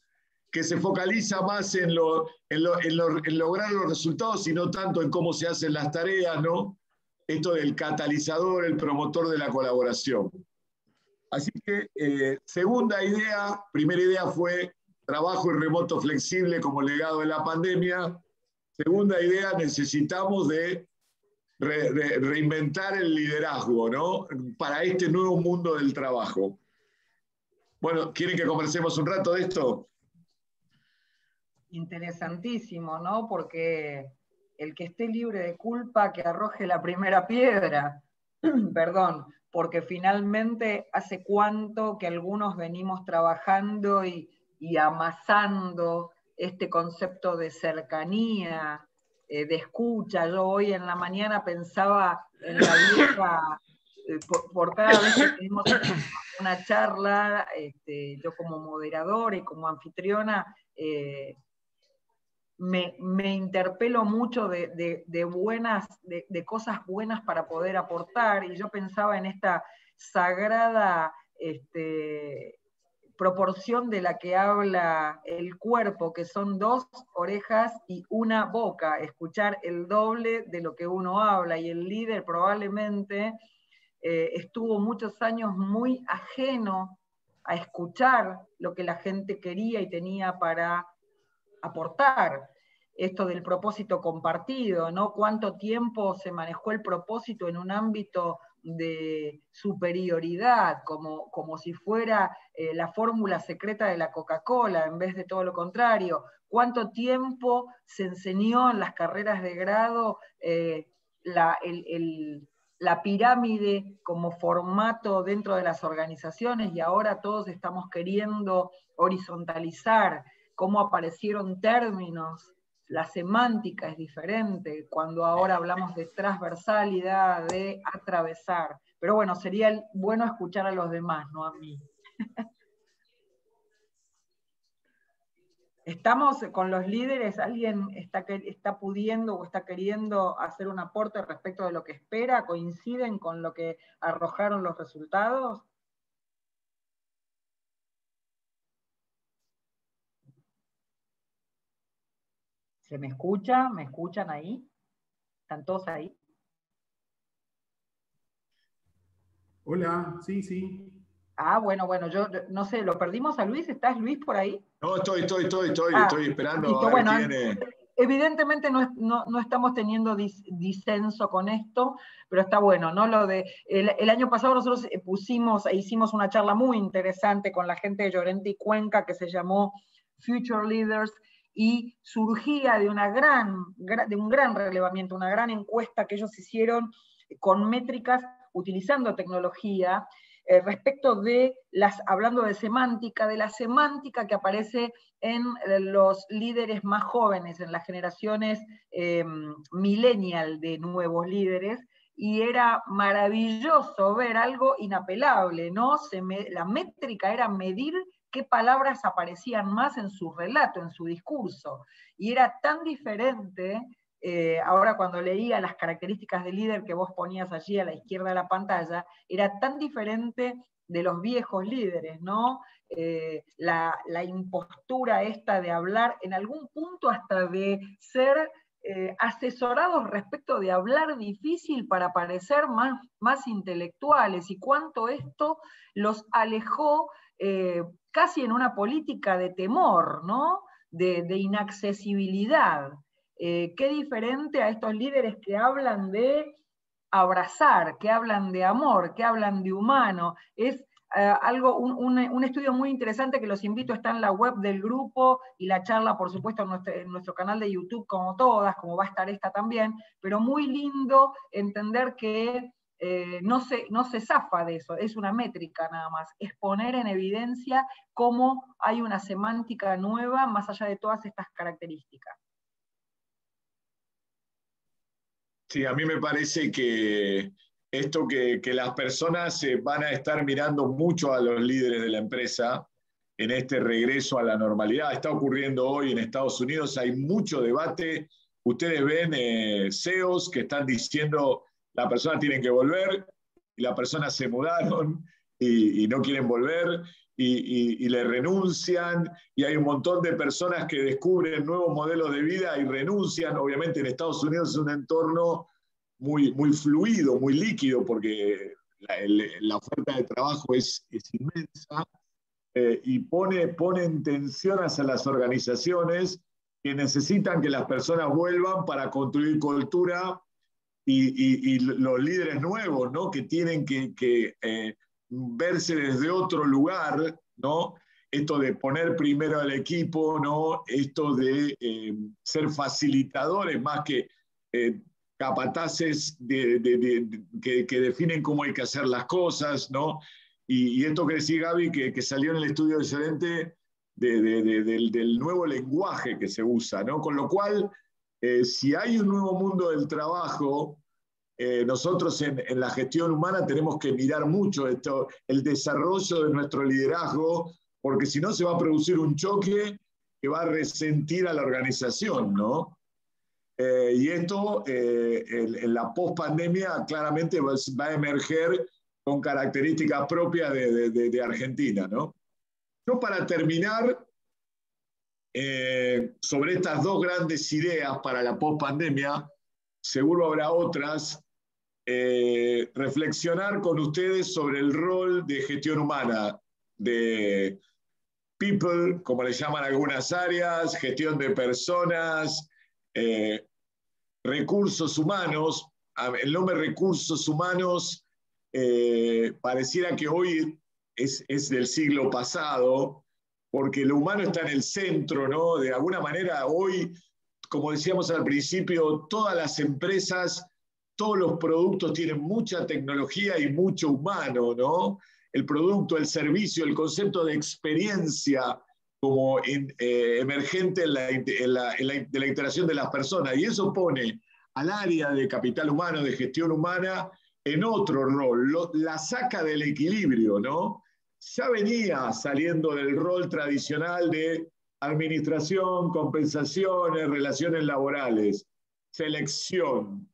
Que se focaliza más en lograr los resultados y no tanto en cómo se hacen las tareas, ¿no? Esto del catalizador, el promotor de la colaboración. Así que, segunda idea, primera idea fue trabajo y remoto flexible como legado de la pandemia. Segunda idea, necesitamos de reinventar el liderazgo, ¿no? Para este nuevo mundo del trabajo. Bueno, ¿quieren que conversemos un rato de esto? Interesantísimo, ¿no? Porque el que esté libre de culpa, que arroje la primera piedra. Perdón, porque finalmente hace cuánto que algunos venimos trabajando y amasando este concepto de cercanía, de escucha. Yo hoy en la mañana pensaba en la vieja, por cada vez que tenemos una charla, yo como moderadora y como anfitriona, me interpelo mucho de cosas buenas para poder aportar, y yo pensaba en esta sagrada proporción de la que habla el cuerpo, que son 2 orejas y 1 boca, escuchar el doble de lo que uno habla, y el líder probablemente estuvo muchos años muy ajeno a escuchar lo que la gente quería y tenía para aportar. Esto del propósito compartido, ¿no? ¿Cuánto tiempo se manejó el propósito en un ámbito de superioridad, como si fuera la fórmula secreta de la Coca-Cola, en vez de todo lo contrario? ¿Cuánto tiempo se enseñó en las carreras de grado la pirámide como formato dentro de las organizaciones, y ahora todos estamos queriendo horizontalizar? ¿Cómo aparecieron términos? La semántica es diferente cuando ahora hablamos de transversalidad, de atravesar. Pero bueno, sería bueno escuchar a los demás, no a mí. ¿Estamos con los líderes? ¿Alguien está pudiendo o está queriendo hacer un aporte respecto de lo que espera? ¿Coinciden con lo que arrojaron los resultados? ¿Se me escucha? ¿Me escuchan ahí? ¿Están todos ahí? Hola, sí, sí. Ah, bueno, yo no sé, ¿lo perdimos a Luis? ¿Estás, Luis, por ahí? No, estoy Ah, esperando listo. a ver Bueno, quién. evidentemente no estamos teniendo disenso con esto, pero está bueno, ¿no? El año pasado nosotros hicimos una charla muy interesante con la gente de Llorente y Cuenca que se llamó Future Leaders y surgía de un gran relevamiento, una gran encuesta que ellos hicieron con métricas utilizando tecnología respecto de hablando de la semántica que aparece en los líderes más jóvenes, en las generaciones millennial de nuevos líderes, y era maravilloso ver algo inapelable, ¿no? La métrica era medir qué palabras aparecían más en su relato, en su discurso, y era tan diferente. Ahora cuando leía las características del líder que vos ponías allí a la izquierda de la pantalla, era tan diferente de los viejos líderes, ¿no? La impostura esta de hablar, en algún punto hasta de ser asesorados respecto de hablar difícil para parecer más intelectuales, y cuánto esto los alejó casi en una política de temor, ¿no? De inaccesibilidad. Qué diferente a estos líderes que hablan de abrazar, que hablan de amor, que hablan de humano. Es un estudio muy interesante que los invito, está en la web del grupo, y la charla, por supuesto, en nuestro canal de YouTube, como todas, como va a estar esta también, pero muy lindo entender que no se zafa de eso, es una métrica nada más, es poner en evidencia cómo hay una semántica nueva más allá de todas estas características. Sí, a mí me parece que esto que las personas van a estar mirando mucho a los líderes de la empresa en este regreso a la normalidad. Está ocurriendo hoy en Estados Unidos, hay mucho debate. Ustedes ven CEOs que están diciendo la persona tiene que volver, y la persona se mudaron y no quieren volver, y le renuncian, y hay un montón de personas que descubren nuevos modelos de vida y renuncian. Obviamente en Estados Unidos es un entorno muy fluido, muy líquido, porque la oferta de trabajo es inmensa, y pone en tensión hacia las organizaciones que necesitan que las personas vuelvan para construir cultura, y los líderes nuevos, ¿no? Que tienen que verse desde otro lugar, ¿no? Esto de poner primero al equipo, ¿no? Esto de ser facilitadores más que capataces que definen cómo hay que hacer las cosas, ¿no? Y esto que decía Gaby, que salió en el estudio excelente del nuevo lenguaje que se usa, ¿no? Con lo cual, si hay un nuevo mundo del trabajo, nosotros en la gestión humana tenemos que mirar mucho esto, el desarrollo de nuestro liderazgo, porque si no se va a producir un choque que va a resentir a la organización, ¿no? Y esto en la post-pandemia claramente va a emerger con características propias de Argentina, ¿no? Yo, para terminar, sobre estas dos grandes ideas para la post-pandemia, seguro habrá otras, reflexionar con ustedes sobre el rol de gestión humana, de people, como le llaman algunas áreas, gestión de personas, recursos humanos. El nombre recursos humanos pareciera que hoy es del siglo pasado, porque lo humano está en el centro, ¿no? De alguna manera hoy, como decíamos al principio, todas las empresas, todos los productos tienen mucha tecnología y mucho humano, ¿no? El producto, el servicio, el concepto de experiencia como emergente de la interacción de las personas. Y eso pone al área de capital humano, de gestión humana, en otro rol, la saca del equilibrio, ¿no? Ya venía saliendo del rol tradicional de administración, compensaciones, relaciones laborales, selección.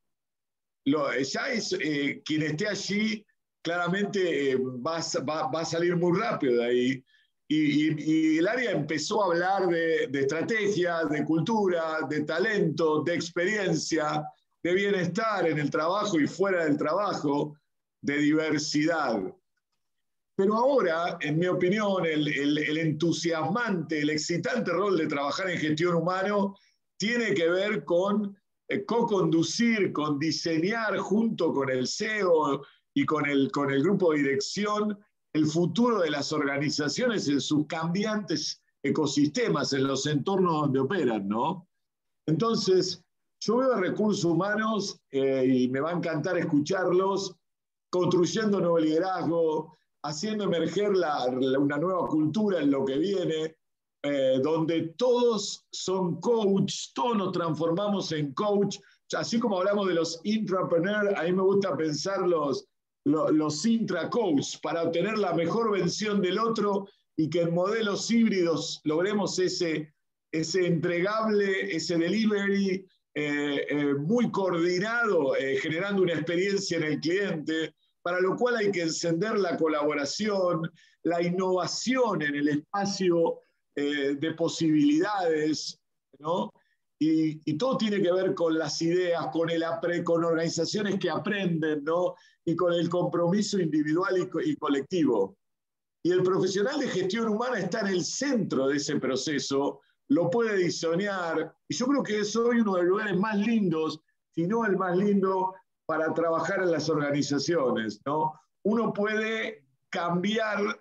Ya es quien esté allí claramente va a salir muy rápido de ahí. Y el área empezó a hablar de estrategia, de cultura, de talento, de experiencia, de bienestar en el trabajo y fuera del trabajo, de diversidad. Pero ahora, en mi opinión, el entusiasmante, el excitante rol de trabajar en gestión humano tiene que ver con co-conducir, con diseñar junto con el CEO y con el grupo de dirección el futuro de las organizaciones en sus cambiantes ecosistemas, en los entornos donde operan, ¿no? Entonces, yo veo a recursos humanos, y me va a encantar escucharlos, construyendo nuevo liderazgo, haciendo emerger una nueva cultura en lo que viene, donde todos son coach, todos nos transformamos en coach. Así como hablamos de los intrapreneurs, a mí me gusta pensar los intra-coach para obtener la mejor versión del otro y que en modelos híbridos logremos ese entregable, ese delivery muy coordinado, generando una experiencia en el cliente, para lo cual hay que encender la colaboración, la innovación en el espacio de posibilidades, ¿no? Y todo tiene que ver con las ideas, con organizaciones que aprenden, ¿no? Y con el compromiso individual y colectivo. Y el profesional de gestión humana está en el centro de ese proceso, lo puede diseñar, y yo creo que es hoy uno de los lugares más lindos, si no el más lindo, para trabajar en las organizaciones, ¿no? Uno puede cambiar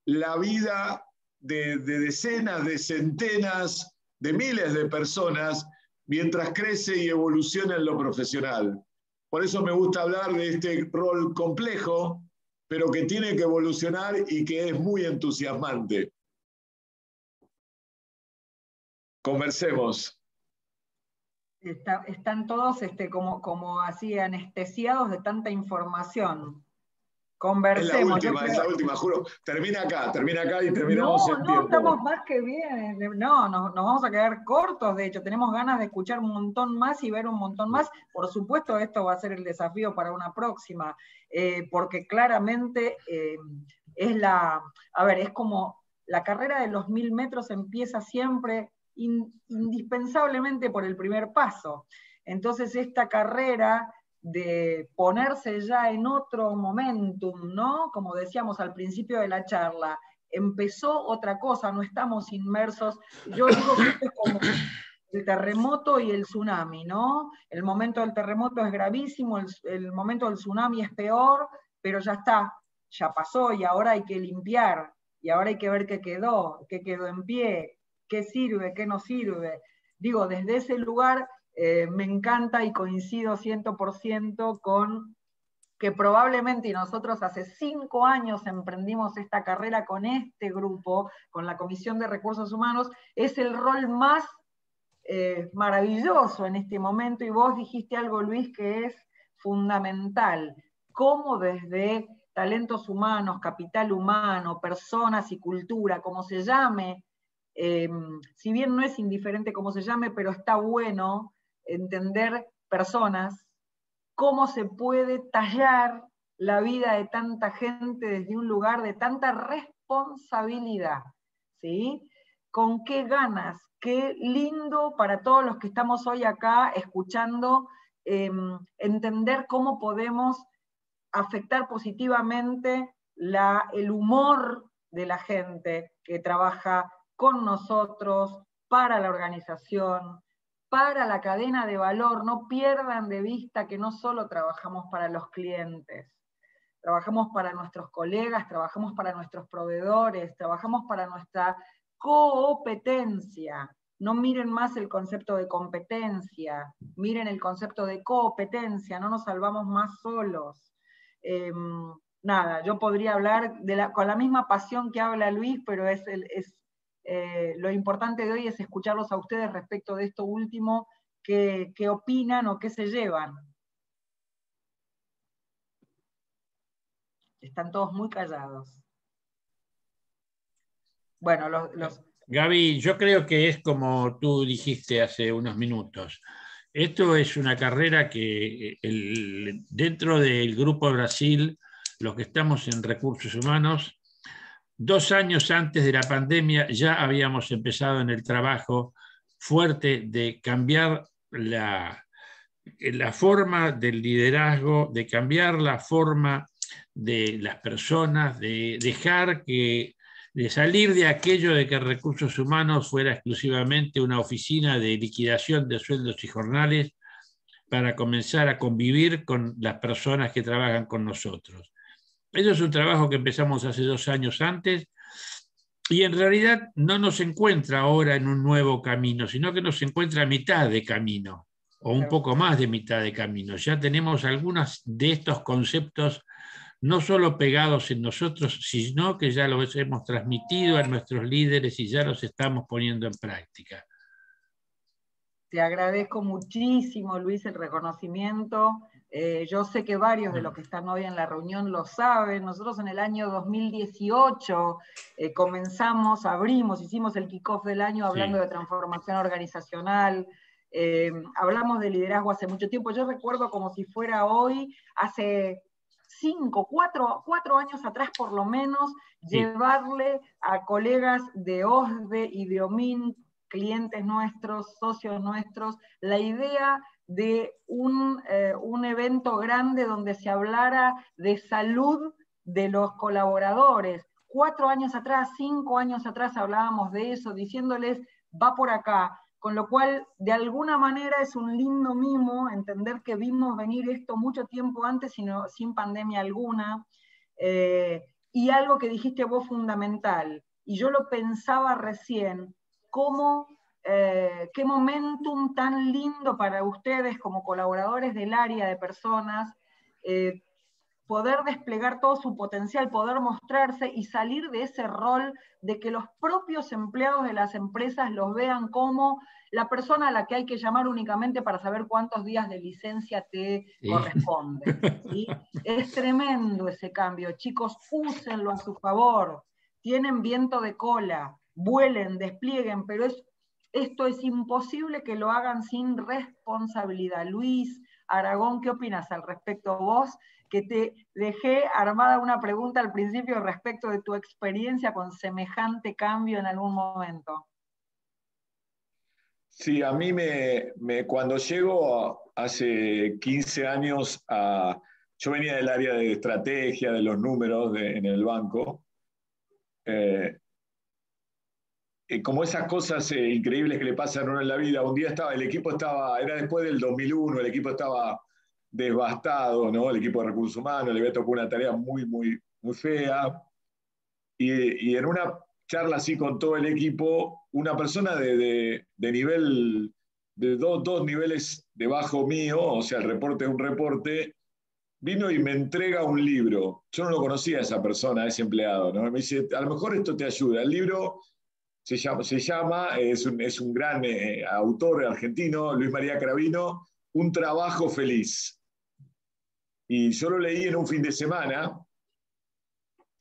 la vida de decenas, de centenas, de miles de personas mientras crece y evoluciona en lo profesional. Por eso me gusta hablar de este rol complejo, pero que tiene que evolucionar y que es muy entusiasmante. Conversemos. Están todos como así anestesiados de tanta información. Conversemos. Es la última, juro. Termina acá y terminamos en tiempo. No, estamos más que bien. No, nos vamos a quedar cortos, de hecho. Tenemos ganas de escuchar un montón más y ver un montón más. Por supuesto, esto va a ser el desafío para una próxima, porque claramente es como la carrera de los 1000 metros empieza siempre indispensablemente por el primer paso. Entonces, esta carrera de ponerse ya en otro momentum, ¿no? Como decíamos al principio de la charla, empezó otra cosa, no estamos inmersos. Yo digo que esto es como el terremoto y el tsunami, ¿no? El momento del terremoto es gravísimo, el momento del tsunami es peor, pero ya está, ya pasó y ahora hay que limpiar, y ahora hay que ver qué quedó en pie, qué sirve, qué no sirve. Digo, desde ese lugar me encanta y coincido 100% con que probablemente, y nosotros hace 5 años emprendimos esta carrera con este grupo, con la Comisión de Recursos Humanos, es el rol más maravilloso en este momento, y vos dijiste algo, Luis, que es fundamental, cómo desde talentos humanos, capital humano, personas y cultura, como se llame, si bien no es indiferente cómo se llame, pero está bueno entender personas, cómo se puede tallar la vida de tanta gente desde un lugar de tanta responsabilidad, ¿sí? Con qué ganas, qué lindo para todos los que estamos hoy acá escuchando, entender cómo podemos afectar positivamente el humor de la gente que trabaja con nosotros, para la organización, para la cadena de valor. No pierdan de vista que no solo trabajamos para los clientes, trabajamos para nuestros colegas, trabajamos para nuestros proveedores, trabajamos para nuestra competencia. No miren más el concepto de competencia, miren el concepto de competencia, no nos salvamos más solos. Nada, yo podría hablar con la misma pasión que habla Luis, pero lo importante de hoy es escucharlos a ustedes respecto de esto último, qué opinan o qué se llevan. Están todos muy callados. Bueno, Gaby, yo creo que es como tú dijiste hace unos minutos. Esto es una carrera que dentro del Grupo Brasil, los que estamos en recursos humanos, 2 años antes de la pandemia ya habíamos empezado en el trabajo fuerte de cambiar la forma del liderazgo, de cambiar la forma de las personas, de dejar de salir de aquello de que recursos humanos fuera exclusivamente una oficina de liquidación de sueldos y jornales para comenzar a convivir con las personas que trabajan con nosotros. Eso es un trabajo que empezamos hace 2 años antes y en realidad no nos encuentra ahora en un nuevo camino, sino que nos encuentra a mitad de camino o un poco más de mitad de camino. Ya tenemos algunos de estos conceptos no solo pegados en nosotros, sino que ya los hemos transmitido a nuestros líderes y ya los estamos poniendo en práctica. Te agradezco muchísimo, Luis, el reconocimiento. Yo sé que varios de los que están hoy en la reunión lo saben. Nosotros en el año 2018 hicimos el kickoff del año hablando de transformación organizacional. Hablamos de liderazgo hace mucho tiempo. Yo recuerdo como si fuera hoy, hace 4 años atrás por lo menos, llevarle a colegas de OSDE y de OMINT, clientes nuestros, socios nuestros, la idea de un evento grande donde se hablara de salud de los colaboradores. 4 años atrás, 5 años atrás hablábamos de eso, diciéndoles, va por acá. Con lo cual, de alguna manera es un lindo mimo entender que vimos venir esto mucho tiempo antes, sin pandemia alguna. Y algo que dijiste vos fundamental, y yo lo pensaba recién, qué momentum tan lindo para ustedes como colaboradores del área de personas, poder desplegar todo su potencial, poder mostrarse y salir de ese rol de que los propios empleados de las empresas los vean como la persona a la que hay que llamar únicamente para saber cuántos días de licencia te corresponden. ¿Sí? Es tremendo ese cambio. Chicos, úsenlo a su favor. Tienen viento de cola, vuelen, desplieguen, pero esto es imposible que lo hagan sin responsabilidad. Luis, Aragón, ¿qué opinas al respecto vos? Que te dejé armada una pregunta al principio respecto de tu experiencia con semejante cambio en algún momento. Sí, a mí cuando llego hace 15 años, yo venía del área de estrategia, de los números en el banco, como esas cosas increíbles que le pasan a uno en la vida. Un día el equipo era después del 2001, el equipo estaba devastado, ¿no? El equipo de recursos humanos le había tocado una tarea muy, muy, muy fea. Y en una charla así con todo el equipo, una persona de nivel, de dos niveles debajo mío, o sea, el reporte es un reporte, vino y me entrega un libro. Yo no lo conocía a esa persona, a ese empleado, ¿no? Me dice, a lo mejor esto te ayuda. El libro es un gran autor argentino, Luis María Cravino, Un trabajo feliz. Y yo lo leí en un fin de semana,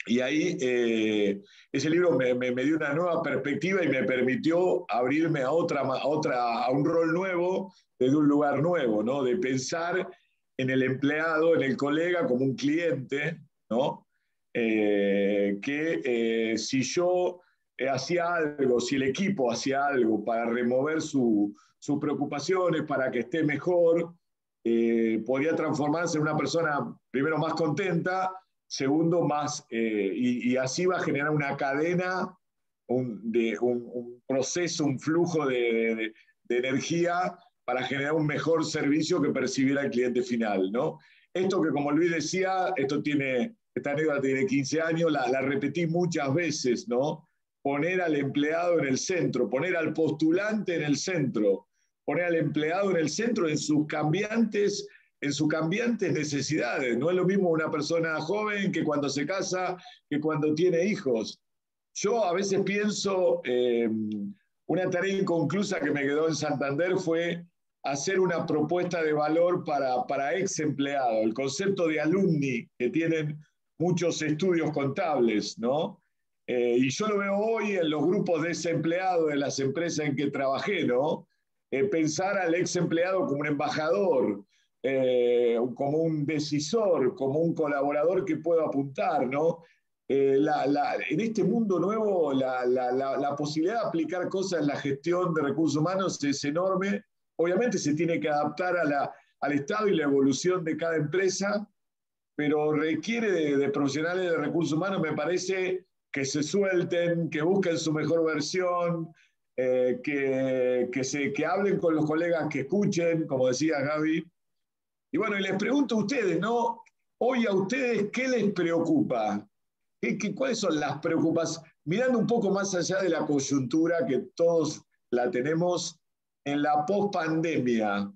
y ahí ese libro me dio una nueva perspectiva y me permitió abrirme a un rol nuevo, desde un lugar nuevo, ¿no? De pensar en el empleado, en el colega como un cliente, ¿no? Si yo hacía algo, si el equipo hacía algo para remover sus preocupaciones, para que esté mejor, podría transformarse en una persona, primero, más contenta, segundo, más, y así va a generar una cadena, un proceso, un flujo de energía para generar un mejor servicio que percibiera el cliente final, ¿no? Esto que, como Luis decía, esta anécdota tiene 15 años, la repetí muchas veces, ¿no? Poner al empleado en el centro, poner al postulante en el centro, poner al empleado en el centro en sus cambiantes necesidades. No es lo mismo una persona joven que cuando se casa, que cuando tiene hijos. Yo a veces pienso, una tarea inconclusa que me quedó en Santander fue hacer una propuesta de valor para ex empleados, el concepto de alumni que tienen muchos estudios contables, ¿no? Y yo lo veo hoy en los grupos de desempleados de las empresas en que trabajé, ¿no? Pensar al ex empleado como un embajador, como un decisor, como un colaborador que pueda apuntar, ¿no? En este mundo nuevo, la posibilidad de aplicar cosas en la gestión de recursos humanos es enorme. Obviamente se tiene que adaptar al estado y la evolución de cada empresa, pero requiere de profesionales de recursos humanos, me parece, que se suelten, que busquen su mejor versión, que hablen con los colegas, que escuchen, como decía Gaby. Y bueno, y les pregunto a ustedes, ¿no? Hoy a ustedes, ¿qué les preocupa? ¿Cuáles son las preocupaciones? Mirando un poco más allá de la coyuntura que todos la tenemos en la pospandemia,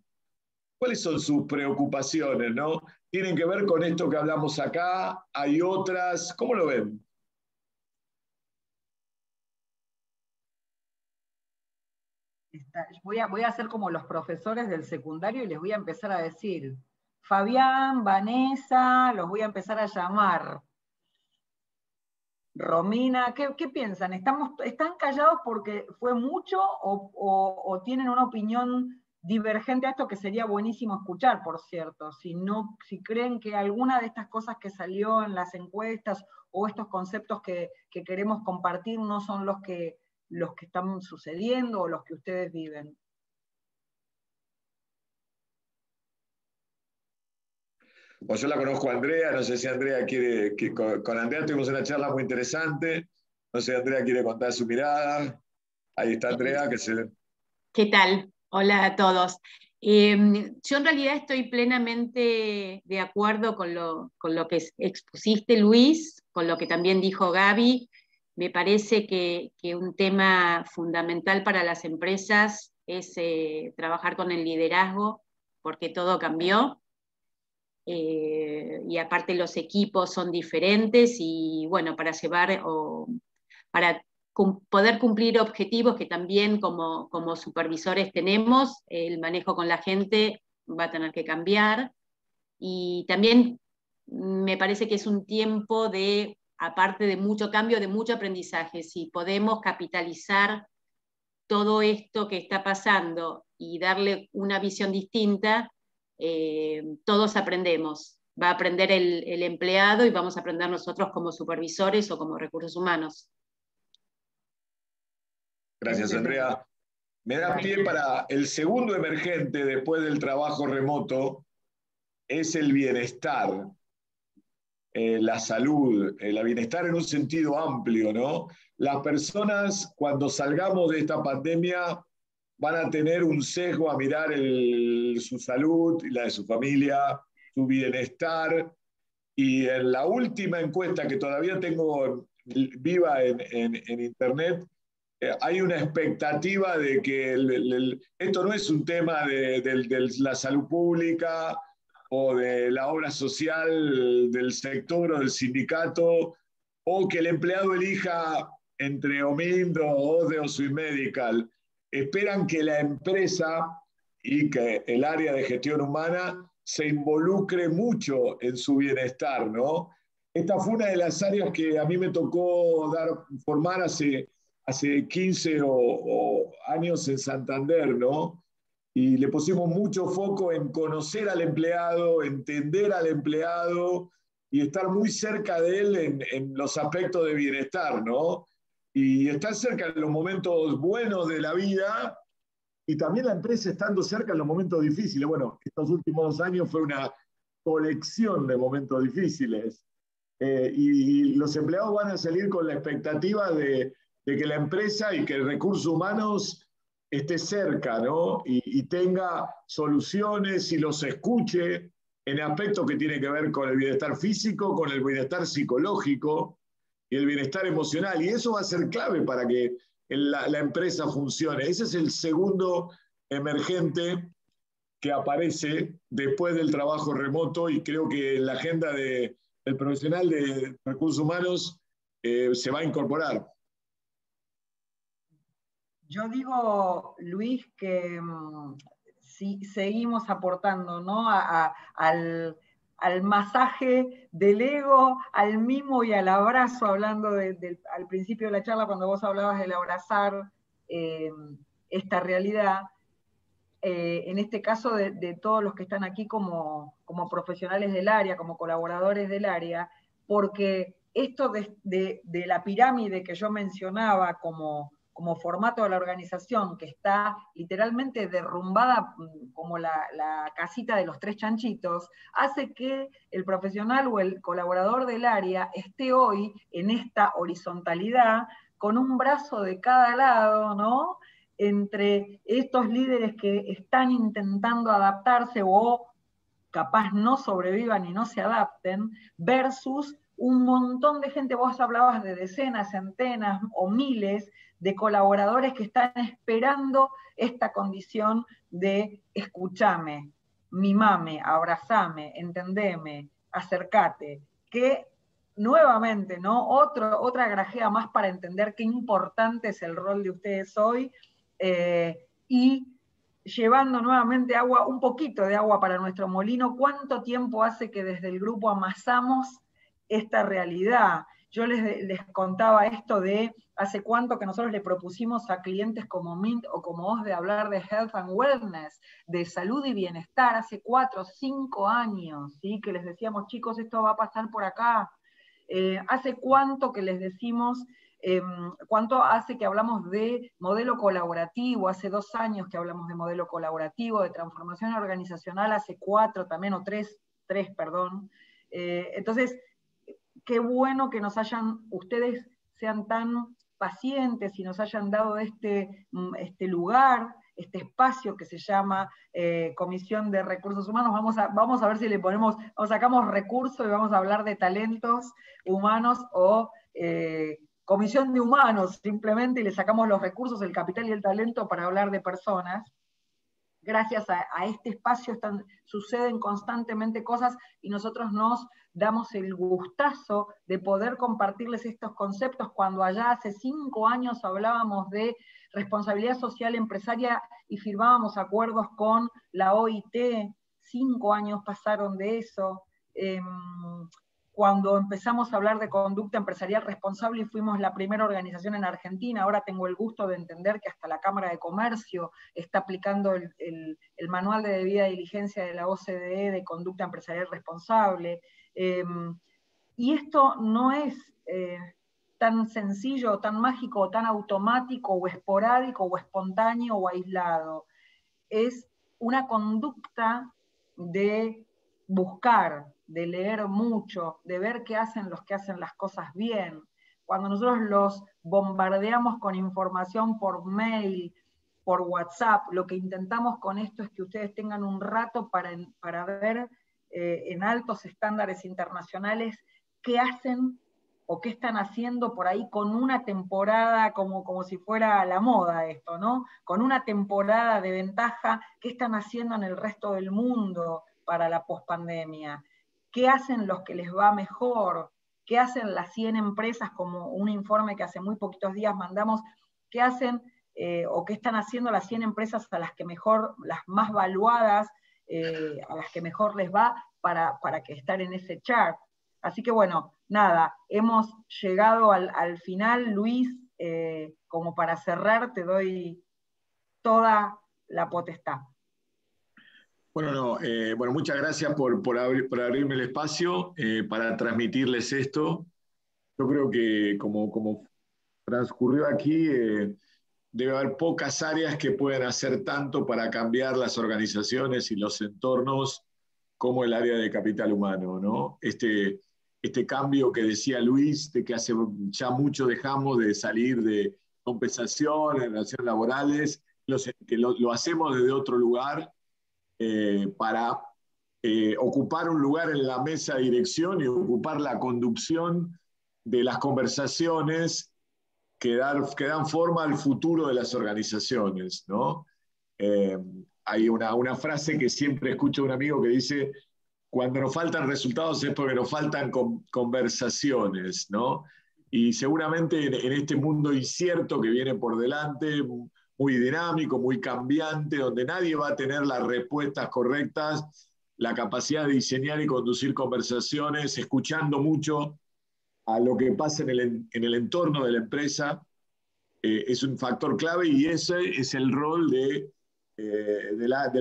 ¿cuáles son sus preocupaciones, no? ¿Tienen que ver con esto que hablamos acá? ¿Hay otras? ¿Cómo lo ven? Voy a hacer como los profesores del secundario y les voy a empezar a decir, Fabián, Vanessa, los voy a empezar a llamar. Romina, ¿qué piensan? ¿Están callados porque fue mucho o tienen una opinión divergente a esto que sería buenísimo escuchar, por cierto? Si creen que alguna de estas cosas que salió en las encuestas o estos conceptos que queremos compartir no son los que están sucediendo o los que ustedes viven. Bueno, yo la conozco a Andrea, no sé si Andrea quiere, con Andrea tuvimos una charla muy interesante, no sé si Andrea quiere contar su mirada. Ahí está Andrea, que se... ¿Qué tal? Hola a todos. Yo en realidad estoy plenamente de acuerdo con lo que expusiste, Luis, con lo que también dijo Gaby. Me parece que un tema fundamental para las empresas es trabajar con el liderazgo, porque todo cambió. Y aparte los equipos son diferentes y bueno, para poder cumplir objetivos que también como supervisores tenemos, el manejo con la gente va a tener que cambiar. Y también me parece que es un tiempo aparte de mucho cambio, de mucho aprendizaje. Si podemos capitalizar todo esto que está pasando y darle una visión distinta, todos aprendemos. Va a aprender el empleado y vamos a aprender nosotros como supervisores o como recursos humanos. Gracias, Andrea. Me da pie para el segundo emergente después del trabajo remoto, es el bienestar, la salud, el bienestar en un sentido amplio, ¿no? Las personas, cuando salgamos de esta pandemia, van a tener un sesgo a mirar su salud y la de su familia, su bienestar. Y en la última encuesta que todavía tengo viva en internet, hay una expectativa de que esto no es un tema de la salud pública o de la obra social del sector o del sindicato, o que el empleado elija entre Omindo, ODE o Suimedical. Esperan que la empresa y que el área de gestión humana se involucre mucho en su bienestar, ¿no? Esta fue una de las áreas que a mí me tocó formar hace 15 años en Santander, ¿no? Y le pusimos mucho foco en conocer al empleado, entender al empleado y estar muy cerca de él en los aspectos de bienestar, ¿no? Y estar cerca en los momentos buenos de la vida y también la empresa estando cerca en los momentos difíciles. Bueno, estos últimos 2 años fue una colección de momentos difíciles. Y los empleados van a salir con la expectativa de que la empresa y que el recurso humanos esté cerca, ¿no? Y tenga soluciones y los escuche en aspectos que tienen que ver con el bienestar físico, con el bienestar psicológico y el bienestar emocional. Y eso va a ser clave para que la empresa funcione. Ese es el segundo emergente que aparece después del trabajo remoto y creo que en la agenda del profesional de recursos humanos se va a incorporar. Yo digo, Luis, que si seguimos aportando, ¿no? al masaje del ego, al mimo y al abrazo, hablando al principio de la charla cuando vos hablabas del abrazar esta realidad, en este caso de todos los que están aquí como profesionales del área, como colaboradores del área, porque esto de la pirámide que yo mencionaba como como formato de la organización, que está literalmente derrumbada como la casita de los tres chanchitos, hace que el profesional o el colaborador del área esté hoy en esta horizontalidad con un brazo de cada lado, ¿no? Entre estos líderes que están intentando adaptarse o capaz no sobrevivan y no se adapten, versus un montón de gente, vos hablabas de decenas, centenas o miles de colaboradores que están esperando esta condición de escuchame, mimame, abrazame, entendeme, acercate, que nuevamente, ¿no? Otra grajea más para entender qué importante es el rol de ustedes hoy, y llevando nuevamente agua, un poquito de agua para nuestro molino. ¿Cuánto tiempo hace que desde el grupo amasamos esta realidad? Yo les contaba esto de hace cuánto que nosotros le propusimos a clientes como Mint o como vos de hablar de health and wellness, de salud y bienestar, hace 4 o 5 años, ¿sí? Que les decíamos, chicos, esto va a pasar por acá. ¿Hace cuánto que les decimos, cuánto hace que hablamos de modelo colaborativo? Hace 2 años que hablamos de modelo colaborativo, de transformación organizacional, hace 4 también, o 3, perdón. Entonces, qué bueno que ustedes sean tan pacientes y nos hayan dado este lugar, este espacio que se llama Comisión de Recursos Humanos. Vamos a ver si le ponemos, o sacamos recursos y vamos a hablar de talentos humanos o Comisión de Humanos, simplemente, y le sacamos los recursos, el capital y el talento para hablar de personas. Gracias a este espacio suceden constantemente cosas y nosotros nos damos el gustazo de poder compartirles estos conceptos cuando allá hace 5 años hablábamos de responsabilidad social empresaria y firmábamos acuerdos con la OIT. 5 años pasaron de eso. Cuando empezamos a hablar de conducta empresarial responsable y fuimos la primera organización en Argentina, ahora tengo el gusto de entender que hasta la Cámara de Comercio está aplicando el manual de debida diligencia de la OCDE de conducta empresarial responsable. Y esto no es tan sencillo, tan mágico, tan automático, o esporádico, o espontáneo, o aislado. Es una conducta de buscar, de leer mucho, de ver qué hacen los que hacen las cosas bien. Cuando nosotros los bombardeamos con información por mail, por WhatsApp, lo que intentamos con esto es que ustedes tengan un rato para ver en altos estándares internacionales qué hacen o qué están haciendo por ahí con una temporada, como si fuera la moda esto, ¿no? Con una temporada de ventaja, qué están haciendo en el resto del mundo para la pospandemia, qué hacen los que les va mejor, qué hacen las 100 empresas, como un informe que hace muy poquitos días mandamos, qué hacen o qué están haciendo las 100 empresas a las que mejor, las más valuadas, a las que mejor les va para que estar en ese chart. Así que bueno, nada, hemos llegado al final. Luis, como para cerrar, te doy toda la potestad. Bueno, muchas gracias por abrirme el espacio para transmitirles esto. Yo creo que como transcurrió aquí, debe haber pocas áreas que puedan hacer tanto para cambiar las organizaciones y los entornos como el área de capital humano, ¿no? Este cambio que decía Luis, de que hace ya mucho dejamos de salir de compensación, en relaciones laborales, que lo hacemos desde otro lugar para ocupar un lugar en la mesa de dirección y ocupar la conducción de las conversaciones que dan forma al futuro de las organizaciones, ¿no? Hay una frase que siempre escucho de un amigo que dice: cuando nos faltan resultados es porque nos faltan conversaciones, ¿no? Y seguramente en este mundo incierto que viene por delante, muy dinámico, muy cambiante, donde nadie va a tener las respuestas correctas, la capacidad de diseñar y conducir conversaciones, escuchando mucho a lo que pasa en el entorno de la empresa, es un factor clave, y ese es el rol del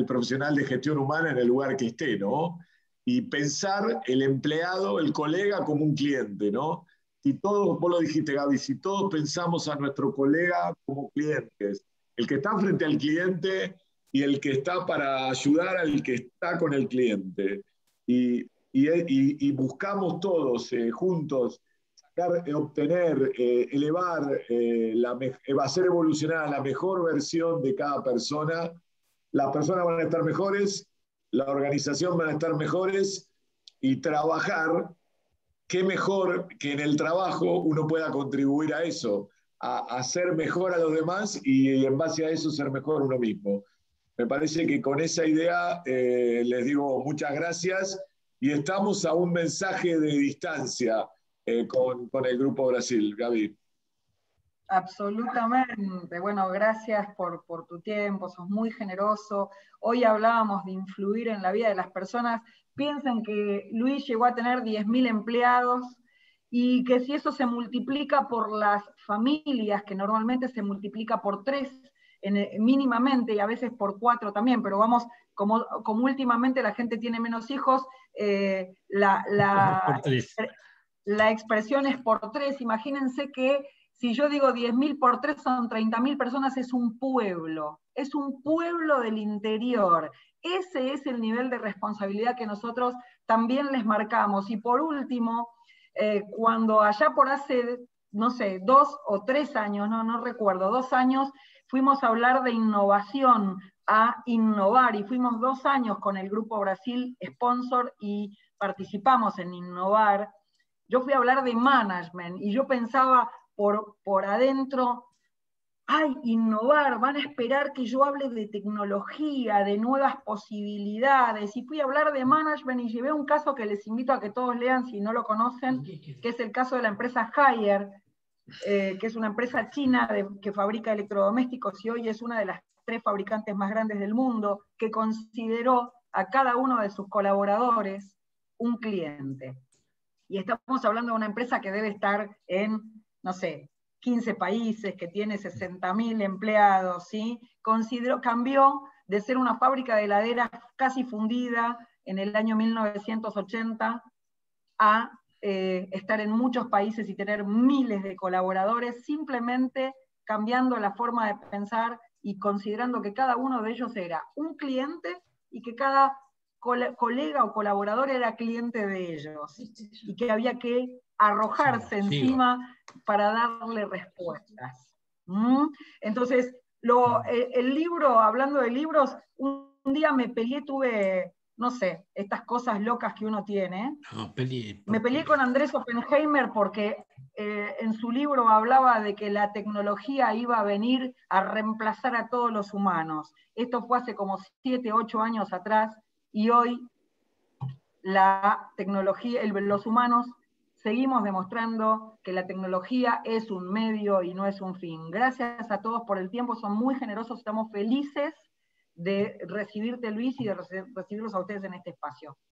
profesional de gestión humana en el lugar que esté, ¿no? Y pensar el empleado, el colega, como un cliente, ¿no? si todos, vos lo dijiste, Gaby, si todos pensamos a nuestro colega como clientes, el que está frente al cliente y el que está para ayudar al que está con el cliente, y buscamos todos juntos sacar, obtener, elevar, hacer evolucionar a la mejor versión de cada persona, las personas van a estar mejores, la organización van a estar mejores, y trabajar, qué mejor que en el trabajo uno pueda contribuir a eso, a ser mejor a los demás y en base a eso ser mejor uno mismo. Me parece que con esa idea les digo muchas gracias y estamos a un mensaje de distancia con el Grupo Brasil. Gaby. Absolutamente. Bueno, gracias por tu tiempo, sos muy generoso. Hoy hablábamos de influir en la vida de las personas. Piensen que Luis llegó a tener 10.000 empleados y que si eso se multiplica por las familias, que normalmente se multiplica por 3 mínimamente y a veces por 4 también, pero vamos, como últimamente la gente tiene menos hijos, la expresión es por 3. Imagínense que si yo digo 10.000 por 3 son 30.000 personas, es un pueblo del interior. Ese es el nivel de responsabilidad que nosotros también les marcamos. Y por último, cuando allá por hace, no sé, 2 o 3 años, no recuerdo, 2 años, fuimos a hablar de innovación, a innovar, y fuimos 2 años con el Grupo Brasil sponsor y participamos en innovar. Yo fui a hablar de management y yo pensaba por adentro, ay, innovar, van a esperar que yo hable de tecnología, de nuevas posibilidades, y fui a hablar de management y llevé un caso que les invito a que todos lean si no lo conocen, que es el caso de la empresa Haier, que es una empresa china que fabrica electrodomésticos y hoy es una de las 3 fabricantes más grandes del mundo, que consideró a cada uno de sus colaboradores un cliente. Y estamos hablando de una empresa que debe estar en, no sé, 15 países, que tiene 60.000 empleados, ¿sí? Cambió de ser una fábrica de heladeras casi fundida en el año 1980 a estar en muchos países y tener miles de colaboradores, simplemente cambiando la forma de pensar y considerando que cada uno de ellos era un cliente y que cada colega o colaborador era cliente de ellos, y que había que arrojarse encima para darle respuestas. Entonces, el libro, hablando de libros, un día me peleé, tuve, no sé, estas cosas locas que uno tiene. Me peleé con Andrés Oppenheimer porque en su libro hablaba de que la tecnología iba a venir a reemplazar a todos los humanos. Esto fue hace como 7, 8 años atrás, y hoy la tecnología, los humanos seguimos demostrando que la tecnología es un medio y no es un fin. Gracias a todos por el tiempo, son muy generosos, estamos felices de recibirte, Luis, y de recibirlos a ustedes en este espacio.